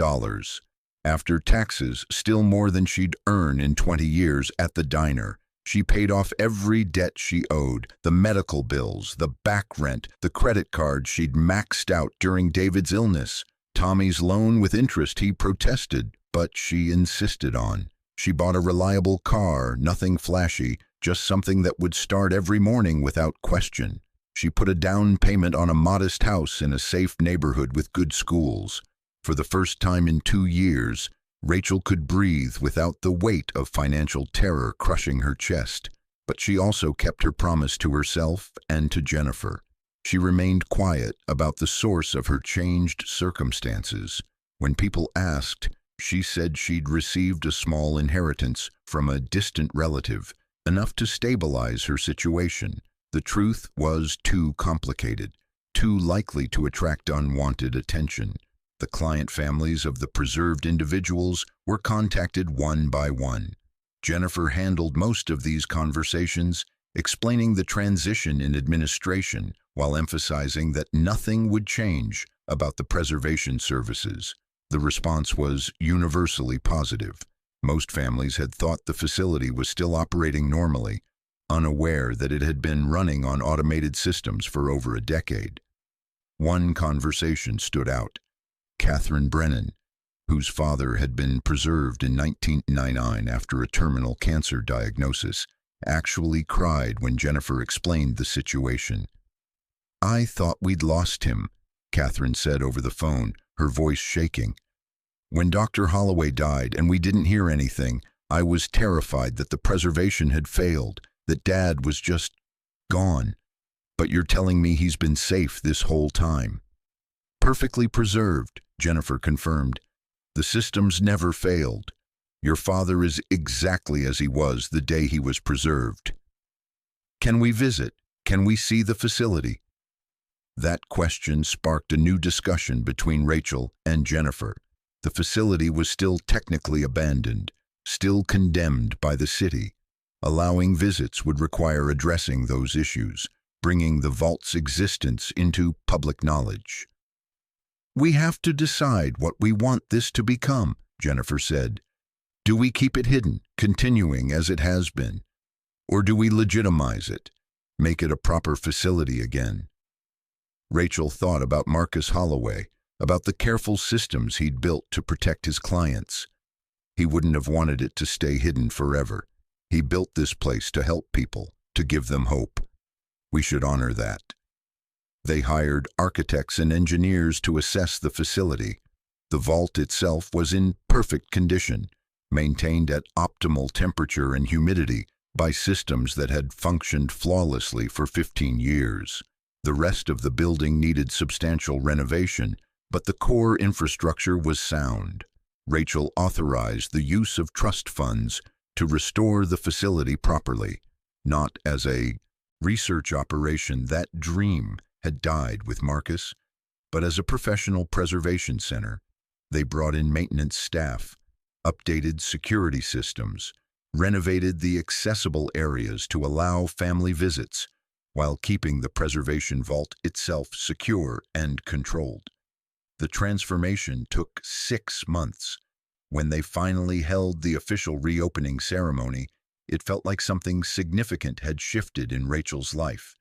After taxes, still more than she'd earn in 20 years at the diner. She paid off every debt she owed, the medical bills, the back rent, the credit card she'd maxed out during David's illness, Tommy's loan with interest he protested, but she insisted on. She bought a reliable car, nothing flashy, just something that would start every morning without question. She put a down payment on a modest house in a safe neighborhood with good schools. For the first time in 2 years, Rachel could breathe without the weight of financial terror crushing her chest. But she also kept her promise to herself and to Jennifer. She remained quiet about the source of her changed circumstances. When people asked, she said she'd received a small inheritance from a distant relative, enough to stabilize her situation. The truth was too complicated, too likely to attract unwanted attention. The client families of the preserved individuals were contacted one by one. Jennifer handled most of these conversations, explaining the transition in administration while emphasizing that nothing would change about the preservation services. The response was universally positive. Most families had thought the facility was still operating normally, unaware that it had been running on automated systems for over a decade. One conversation stood out. Catherine Brennan, whose father had been preserved in 1999 after a terminal cancer diagnosis, actually cried when Jennifer explained the situation. "I thought we'd lost him," Catherine said over the phone, her voice shaking. "When Dr. Holloway died and we didn't hear anything, I was terrified that the preservation had failed, that Dad was just gone. But you're telling me he's been safe this whole time." "Perfectly preserved," Jennifer confirmed. "The systems never failed. Your father is exactly as he was the day he was preserved." Can we visit? Can we see the facility? That question sparked a new discussion between Rachel and Jennifer. The facility was still technically abandoned, still condemned by the city. Allowing visits would require addressing those issues, bringing the vault's existence into public knowledge. "We have to decide what we want this to become," Jennifer said. "Do we keep it hidden, continuing as it has been? Or do we legitimize it, make it a proper facility again?" Rachel thought about Marcus Holloway, about the careful systems he'd built to protect his clients. He wouldn't have wanted it to stay hidden forever. He built this place to help people, to give them hope. We should honor that. They hired architects and engineers to assess the facility. The vault itself was in perfect condition, maintained at optimal temperature and humidity by systems that had functioned flawlessly for 15 years. The rest of the building needed substantial renovation, but the core infrastructure was sound. Rachel authorized the use of trust funds to restore the facility properly, not as a research operation. That dream had died with Marcus, but as a professional preservation center. They brought in maintenance staff, updated security systems, renovated the accessible areas to allow family visits, while keeping the preservation vault itself secure and controlled. The transformation took 6 months. When they finally held the official reopening ceremony, it felt like something significant had shifted in Rachel's life.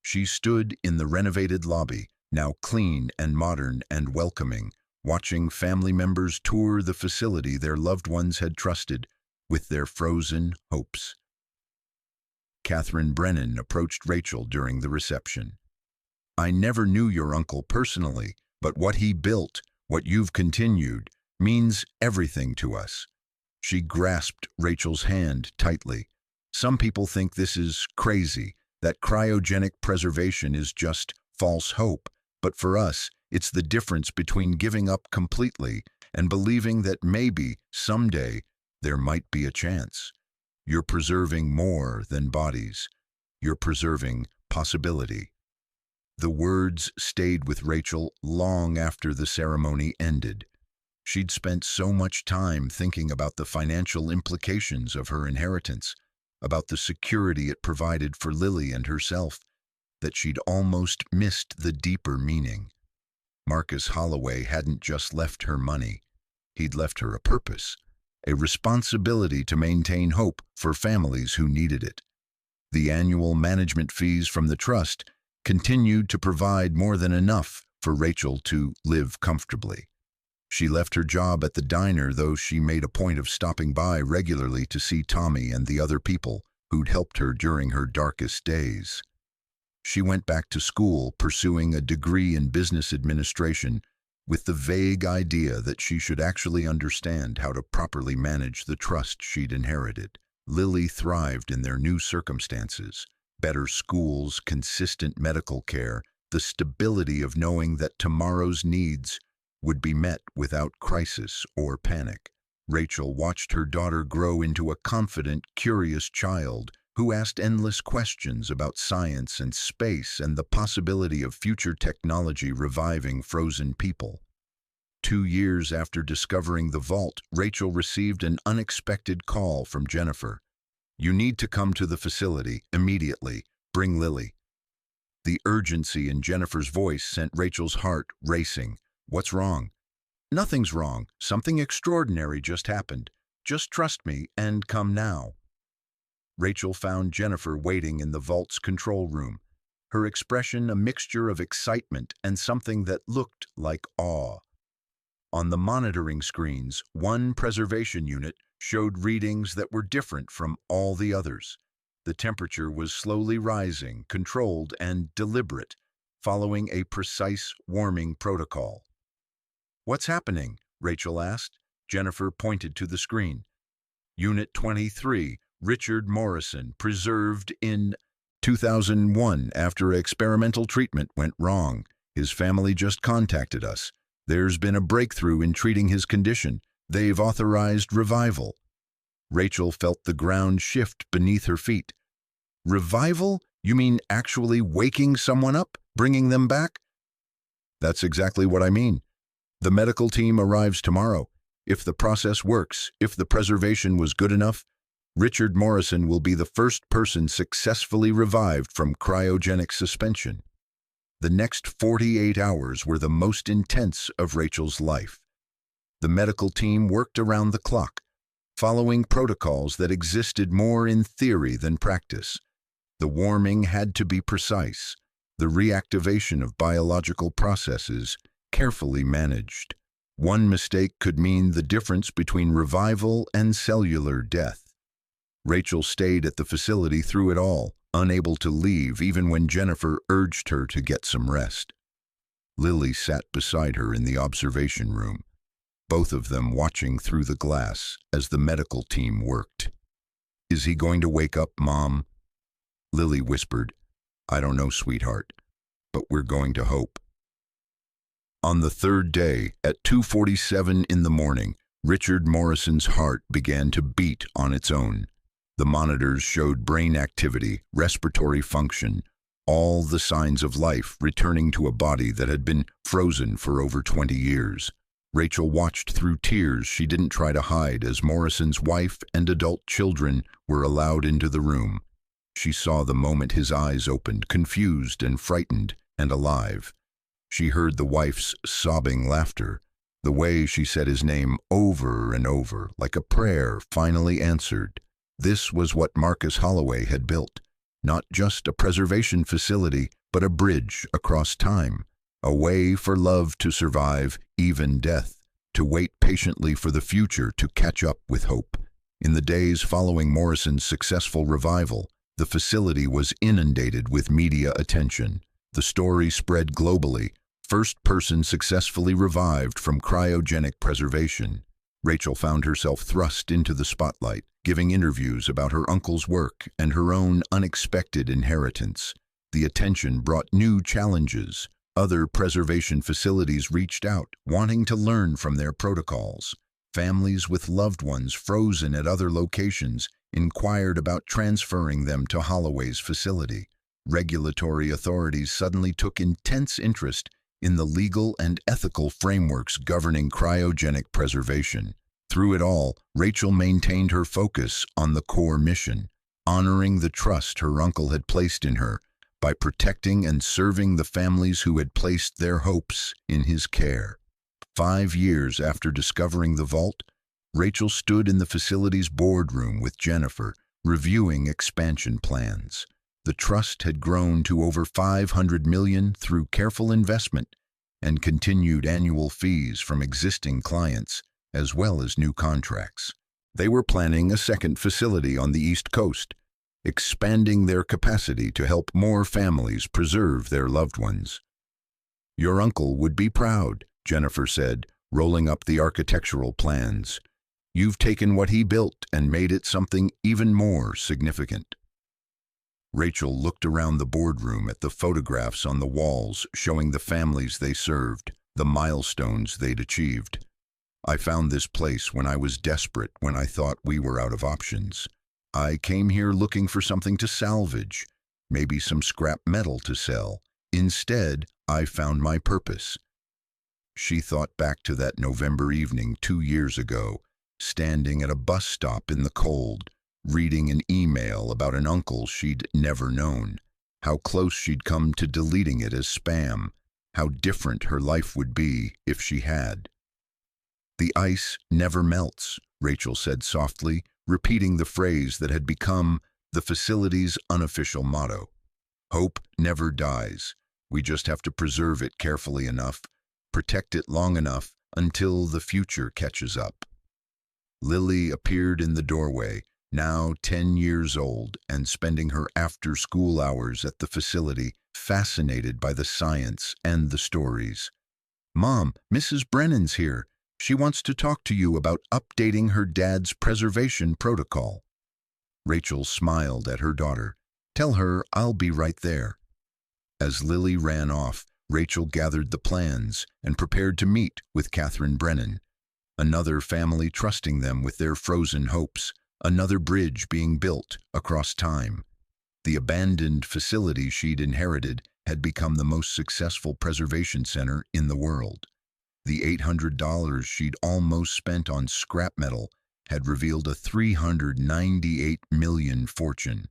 She stood in the renovated lobby, now clean and modern and welcoming, watching family members tour the facility their loved ones had trusted with their frozen hopes. Catherine Brennan approached Rachel during the reception. "I never knew your uncle personally, but what he built, what you've continued, means everything to us." She grasped Rachel's hand tightly. "Some people think this is crazy, that cryogenic preservation is just false hope, but for us, it's the difference between giving up completely and believing that maybe, someday, there might be a chance. You're preserving more than bodies. You're preserving possibility." The words stayed with Rachel long after the ceremony ended. She'd spent so much time thinking about the financial implications of her inheritance, about the security it provided for Lily and herself, that she'd almost missed the deeper meaning. Marcus Holloway hadn't just left her money. He'd left her a purpose, a responsibility to maintain hope for families who needed it. The annual management fees from the trust continued to provide more than enough for Rachel to live comfortably. She left her job at the diner, though she made a point of stopping by regularly to see Tommy and the other people who'd helped her during her darkest days. She went back to school, pursuing a degree in business administration, with the vague idea that she should actually understand how to properly manage the trust she'd inherited. Lily thrived in their new circumstances: better schools, consistent medical care, the stability of knowing that tomorrow's needs would be met without crisis or panic. Rachel watched her daughter grow into a confident, curious child who asked endless questions about science and space and the possibility of future technology reviving frozen people. 2 years after discovering the vault, Rachel received an unexpected call from Jennifer. "You need to come to the facility immediately. Bring Lily." The urgency in Jennifer's voice sent Rachel's heart racing. "What's wrong?" "Nothing's wrong. Something extraordinary just happened. Just trust me and come now." Rachel found Jennifer waiting in the vault's control room, her expression a mixture of excitement and something that looked like awe. On the monitoring screens, one preservation unit showed readings that were different from all the others. The temperature was slowly rising, controlled and deliberate, following a precise warming protocol. "What's happening?" Rachel asked. Jennifer pointed to the screen. "Unit 23, Richard Morrison, preserved in 2001 after experimental treatment went wrong. His family just contacted us. There's been a breakthrough in treating his condition. They've authorized revival." Rachel felt the ground shift beneath her feet. Revival? You mean actually waking someone up, bringing them back? That's exactly what I mean. The medical team arrives tomorrow. If the process works, if the preservation was good enough, Richard Morrison will be the first person successfully revived from cryogenic suspension. The next 48 hours were the most intense of Rachel's life. The medical team worked around the clock, following protocols that existed more in theory than practice. The warming had to be precise, the reactivation of biological processes carefully managed. One mistake could mean the difference between revival and cellular death. Rachel stayed at the facility through it all, unable to leave even when Jennifer urged her to get some rest. Lily sat beside her in the observation room, both of them watching through the glass as the medical team worked. "Is he going to wake up, Mom?" Lily whispered, "I don't know, sweetheart, but we're going to hope." On the third day, at 2:47 in the morning, Richard Morrison's heart began to beat on its own. The monitors showed brain activity, respiratory function, all the signs of life returning to a body that had been frozen for over 20 years. Rachel watched through tears she didn't try to hide as Morrison's wife and adult children were allowed into the room. She saw the moment his eyes opened, confused and frightened and alive. She heard the wife's sobbing laughter, the way she said his name over and over, like a prayer finally answered. This was what Marcus Holloway had built, not just a preservation facility, but a bridge across time, a way for love to survive even death, to wait patiently for the future to catch up with hope. In the days following Morrison's successful revival, the facility was inundated with media attention. The story spread globally. First person successfully revived from cryogenic preservation. Rachel found herself thrust into the spotlight, giving interviews about her uncle's work and her own unexpected inheritance. The attention brought new challenges. Other preservation facilities reached out, wanting to learn from their protocols. Families with loved ones frozen at other locations inquired about transferring them to Holloway's facility. Regulatory authorities suddenly took intense interest in the legal and ethical frameworks governing cryogenic preservation. Through it all, Rachel maintained her focus on the core mission, honoring the trust her uncle had placed in her by protecting and serving the families who had placed their hopes in his care. 5 years after discovering the vault, Rachel stood in the facility's boardroom with Jennifer, reviewing expansion plans. The trust had grown to over $500 million through careful investment and continued annual fees from existing clients, as well as new contracts. They were planning a second facility on the East Coast, expanding their capacity to help more families preserve their loved ones. "Your uncle would be proud," Jennifer said, rolling up the architectural plans. "You've taken what he built and made it something even more significant." Rachel looked around the boardroom at the photographs on the walls showing the families they served, the milestones they'd achieved. "I found this place when I was desperate, when I thought we were out of options. I came here looking for something to salvage, maybe some scrap metal to sell. Instead, I found my purpose." She thought back to that November evening 2 years ago, standing at a bus stop in the cold, reading an email about an uncle she'd never known, how close she'd come to deleting it as spam, how different her life would be if she had. "The ice never melts," Rachel said softly, repeating the phrase that had become the facility's unofficial motto. "Hope never dies. We just have to preserve it carefully enough, protect it long enough until the future catches up." Lily appeared in the doorway, now 10 years old and spending her after-school hours at the facility, fascinated by the science and the stories. "Mom, Mrs. Brennan's here. She wants to talk to you about updating her dad's preservation protocol." Rachel smiled at her daughter. "Tell her I'll be right there." As Lily ran off, Rachel gathered the plans and prepared to meet with Catherine Brennan, another family trusting them with their frozen hopes, another bridge being built across time. The abandoned facility she'd inherited had become the most successful preservation center in the world. The $800 she'd almost spent on scrap metal had revealed a $398 million fortune,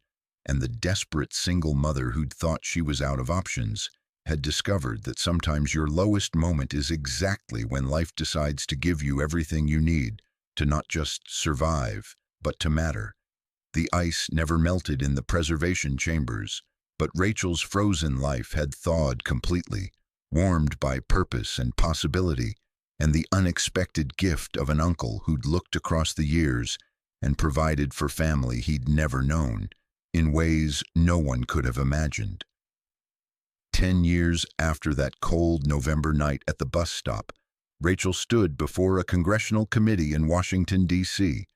and the desperate single mother who'd thought she was out of options had discovered that sometimes your lowest moment is exactly when life decides to give you everything you need to not just survive, but to matter. The ice never melted in the preservation chambers, but Rachel's frozen life had thawed completely, warmed by purpose and possibility, and the unexpected gift of an uncle who'd looked across the years and provided for family he'd never known, in ways no one could have imagined. 10 years after that cold November night at the bus stop, Rachel stood before a congressional committee in Washington, D.C.,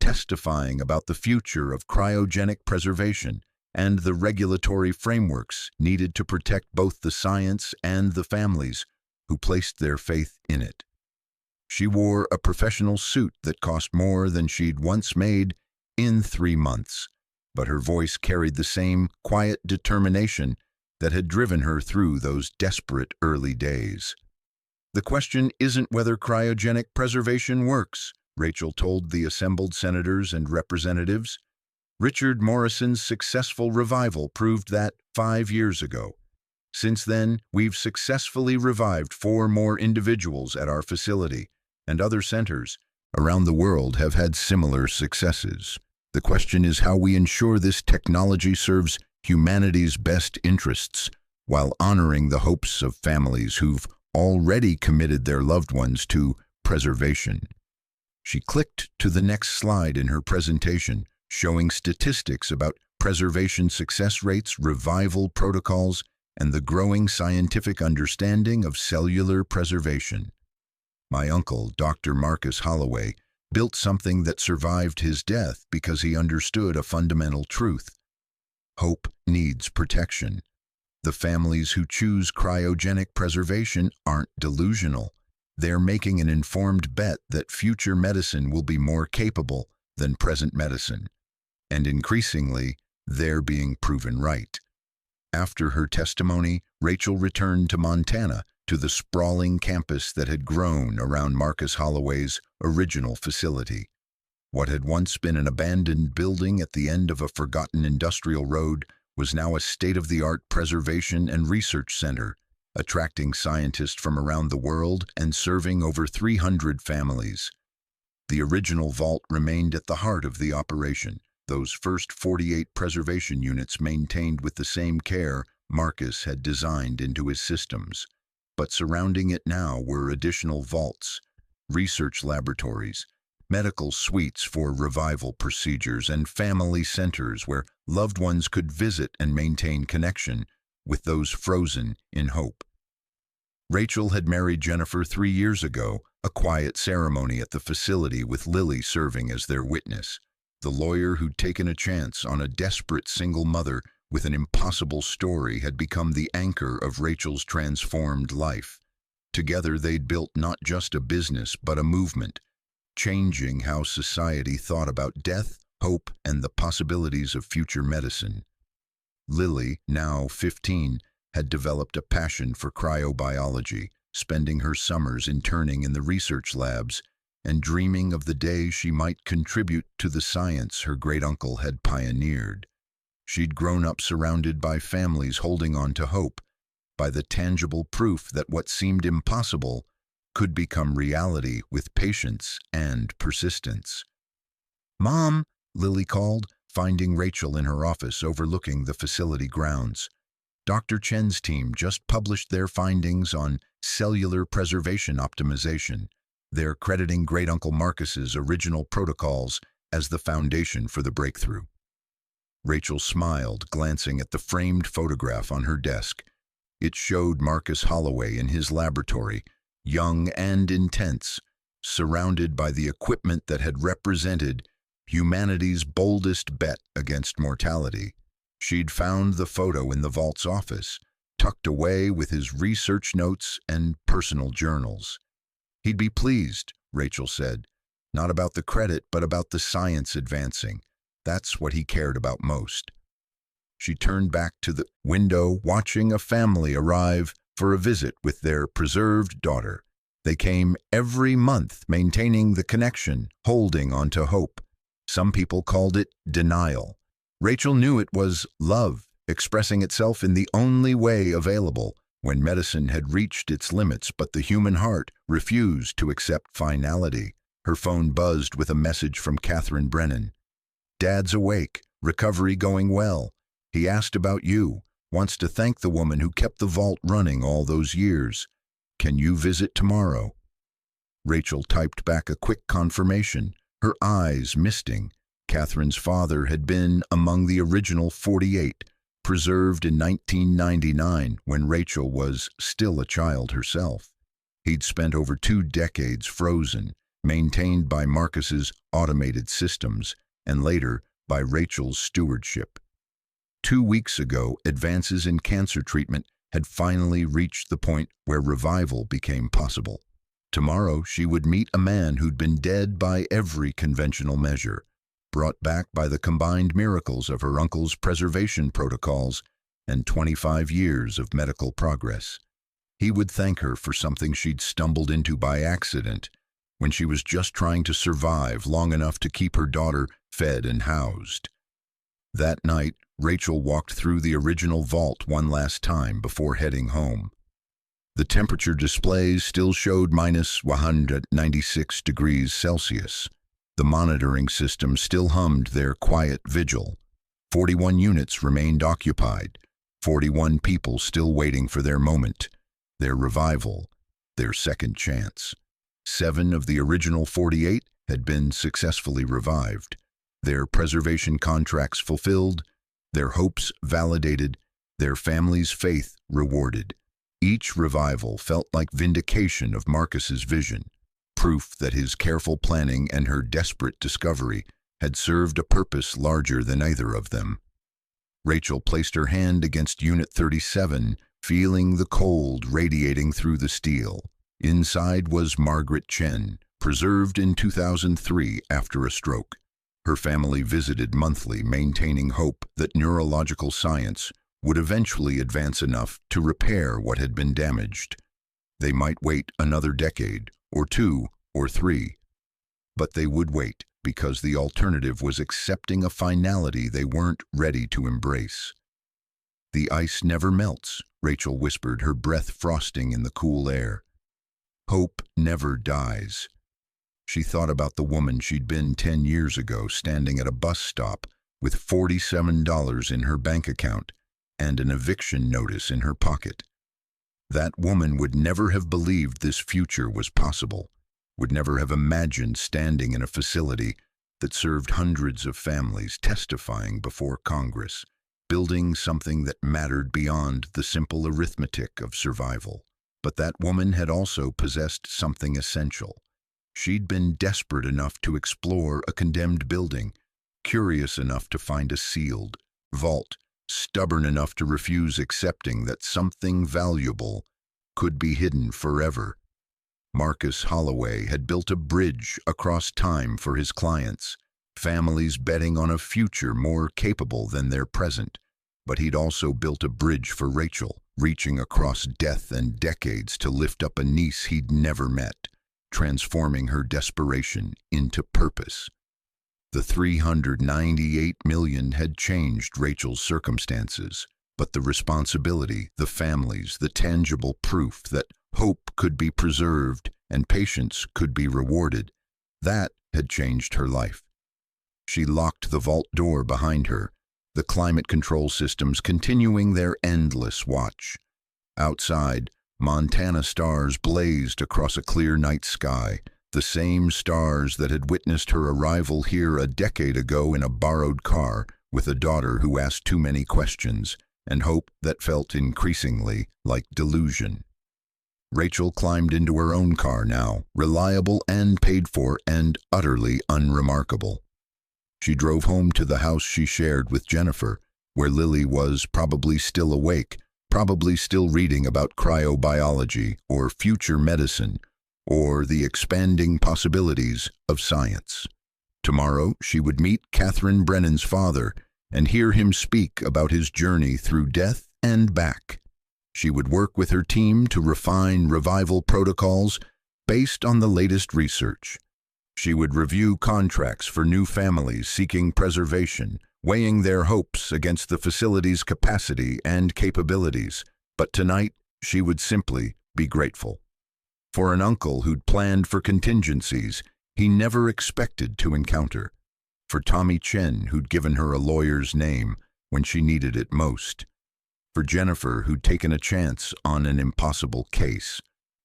testifying about the future of cryogenic preservation and the regulatory frameworks needed to protect both the science and the families who placed their faith in it. She wore a professional suit that cost more than she'd once made in 3 months, but her voice carried the same quiet determination that had driven her through those desperate early days. The question isn't whether cryogenic preservation works, Rachel told the assembled senators and representatives. Richard Morrison's successful revival proved that 5 years ago. Since then, we've successfully revived 4 more individuals at our facility, and other centers around the world have had similar successes. The question is how we ensure this technology serves humanity's best interests while honoring the hopes of families who've already committed their loved ones to preservation. She clicked to the next slide in her presentation, showing statistics about preservation success rates, revival protocols, and the growing scientific understanding of cellular preservation. My uncle, Dr. Marcus Holloway, built something that survived his death because he understood a fundamental truth. Hope needs protection. The families who choose cryogenic preservation aren't delusional. They're making an informed bet that future medicine will be more capable than present medicine. And increasingly, they're being proven right. After her testimony, Rachel returned to Montana, to the sprawling campus that had grown around Marcus Holloway's original facility. What had once been an abandoned building at the end of a forgotten industrial road was now a state-of-the-art preservation and research center, attracting scientists from around the world and serving over 300 families. The original vault remained at the heart of the operation, those first 48 preservation units maintained with the same care Marcus had designed into his systems. But surrounding it now were additional vaults, research laboratories, medical suites for revival procedures, and family centers where loved ones could visit and maintain connection with those frozen in hope. Rachel had married Jennifer 3 years ago, a quiet ceremony at the facility with Lily serving as their witness. The lawyer who'd taken a chance on a desperate single mother with an impossible story had become the anchor of Rachel's transformed life. Together they'd built not just a business but a movement, changing how society thought about death, hope, and the possibilities of future medicine. Lily, now 15, had developed a passion for cryobiology, spending her summers interning in the research labs and dreaming of the day she might contribute to the science her great-uncle had pioneered. She'd grown up surrounded by families holding on to hope, by the tangible proof that what seemed impossible could become reality with patience and persistence. "Mom," Lily called, finding Rachel in her office overlooking the facility grounds. Dr. Chen's team just published their findings on cellular preservation optimization. They're crediting Great-Uncle Marcus's original protocols as the foundation for the breakthrough. Rachel smiled, glancing at the framed photograph on her desk. It showed Marcus Holloway in his laboratory, young and intense, surrounded by the equipment that had represented humanity's boldest bet against mortality. She'd found the photo in the vault's office, tucked away with his research notes and personal journals. "He'd be pleased," Rachel said, "not about the credit, but about the science advancing. That's what he cared about most." she turned back to the window, watching a family arrive for a visit with their preserved daughter. They came every month, maintaining the connection, holding on to hope. Some people called it denial. Rachel knew it was love, expressing itself in the only way available, when medicine had reached its limits, but the human heart refused to accept finality. Her phone buzzed with a message from Catherine Brennan. "Dad's awake, recovery going well. He asked about you, wants to thank the woman who kept the vault running all those years. Can you visit tomorrow?" Rachel typed back a quick confirmation, her eyes misting. Catherine's father had been among the original 48, preserved in 1999 when Rachel was still a child herself. He'd spent over 2 decades frozen, maintained by Marcus's automated systems, and later by Rachel's stewardship. 2 weeks ago, advances in cancer treatment had finally reached the point where revival became possible. Tomorrow, she would meet a man who'd been dead by every conventional measure, brought back by the combined miracles of her uncle's preservation protocols and 25 years of medical progress. He would thank her for something she'd stumbled into by accident when she was just trying to survive long enough to keep her daughter fed and housed. That night, Rachel walked through the original vault one last time before heading home. The temperature displays still showed minus 196 degrees Celsius. The monitoring system still hummed their quiet vigil. 41 units remained occupied, 41 people still waiting for their moment, their revival, their second chance. 7 of the original 48 had been successfully revived, their preservation contracts fulfilled, their hopes validated, their families' faith rewarded. Each revival felt like vindication of Marcus's vision, proof that his careful planning and her desperate discovery had served a purpose larger than either of them. Rachel placed her hand against Unit 37, feeling the cold radiating through the steel. Inside was Margaret Chen, preserved in 2003 after a stroke. Her family visited monthly, maintaining hope that neurological science would eventually advance enough to repair what had been damaged. They might wait another decade, or 2, or 3. But they would wait, because the alternative was accepting a finality they weren't ready to embrace. "The ice never melts," Rachel whispered, her breath frosting in the cool air. "Hope never dies." She thought about the woman she'd been 10 years ago, standing at a bus stop with $47 in her bank account and an eviction notice in her pocket. That woman would never have believed this future was possible, would never have imagined standing in a facility that served hundreds of families, testifying before Congress, building something that mattered beyond the simple arithmetic of survival. But that woman had also possessed something essential. She'd been desperate enough to explore a condemned building, curious enough to find a sealed vault, stubborn enough to refuse accepting that something valuable could be hidden forever. Marcus Holloway had built a bridge across time for his clients, families betting on a future more capable than their present. But he'd also built a bridge for Rachel, reaching across death and decades to lift up a niece he'd never met, transforming her desperation into purpose. The $398 million had changed Rachel's circumstances, but the responsibility, the families, the tangible proof that hope could be preserved and patience could be rewarded, that had changed her life. She locked the vault door behind her, the climate control systems continuing their endless watch. Outside, Montana stars blazed across a clear night sky, the same stars that had witnessed her arrival here a decade ago in a borrowed car with a daughter who asked too many questions and hope that felt increasingly like delusion. Rachel climbed into her own car now, reliable and paid for and utterly unremarkable. She drove home to the house she shared with Jennifer, where Lily was probably still awake, probably still reading about cryobiology or future medicine, or the expanding possibilities of science. Tomorrow, she would meet Catherine Brennan's father and hear him speak about his journey through death and back. She would work with her team to refine revival protocols based on the latest research. She would review contracts for new families seeking preservation, weighing their hopes against the facility's capacity and capabilities. But tonight, she would simply be grateful. For an uncle who'd planned for contingencies he never expected to encounter. For Tommy Chen, who'd given her a lawyer's name when she needed it most. For Jennifer, who'd taken a chance on an impossible case.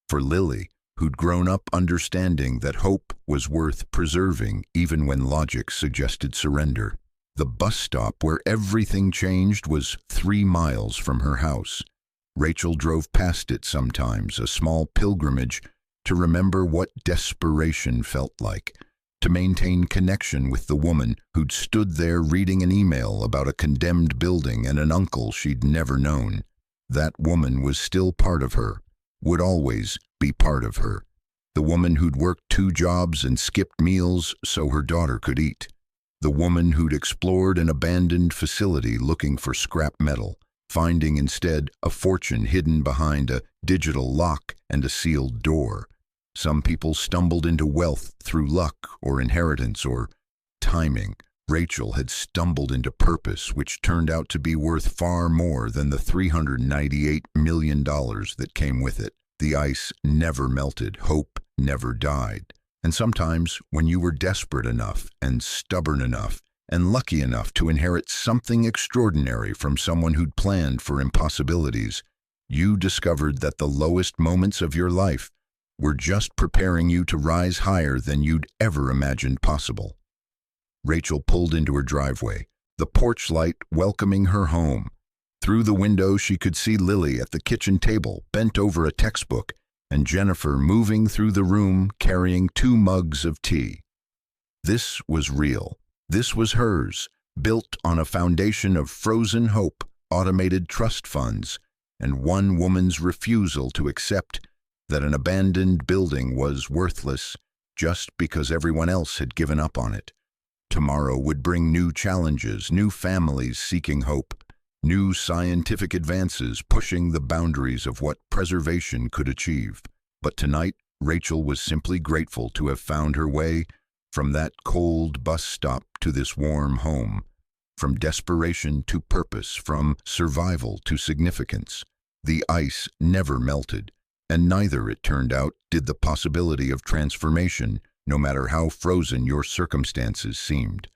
For Lily, who'd grown up understanding that hope was worth preserving even when logic suggested surrender. The bus stop where everything changed was 3 miles from her house. Rachel drove past it sometimes, a small pilgrimage to remember what desperation felt like, to maintain connection with the woman who'd stood there reading an email about a condemned building and an uncle she'd never known. That woman was still part of her, would always be part of her. The woman who'd worked 2 jobs and skipped meals so her daughter could eat. The woman who'd explored an abandoned facility looking for scrap metal, finding instead a fortune hidden behind a digital lock and a sealed door. Some people stumbled into wealth through luck or inheritance or timing. Rachel had stumbled into purpose, which turned out to be worth far more than the $398 million that came with it. The ice never melted, hope never died. And sometimes, when you were desperate enough and stubborn enough and lucky enough to inherit something extraordinary from someone who'd planned for impossibilities, you discovered that the lowest moments of your life were just preparing you to rise higher than you'd ever imagined possible. Rachel pulled into her driveway, the porch light welcoming her home. Through the window, she could see Lily at the kitchen table, bent over a textbook, and Jennifer moving through the room carrying 2 mugs of tea. This was real. This was hers, built on a foundation of frozen hope, automated trust funds, and one woman's refusal to accept that an abandoned building was worthless just because everyone else had given up on it. Tomorrow would bring new challenges, new families seeking hope, new scientific advances pushing the boundaries of what preservation could achieve. But tonight, Rachel was simply grateful to have found her way from that cold bus stop to this warm home, from desperation to purpose, from survival to significance. The ice never melted, and neither, it turned out, did the possibility of transformation, no matter how frozen your circumstances seemed.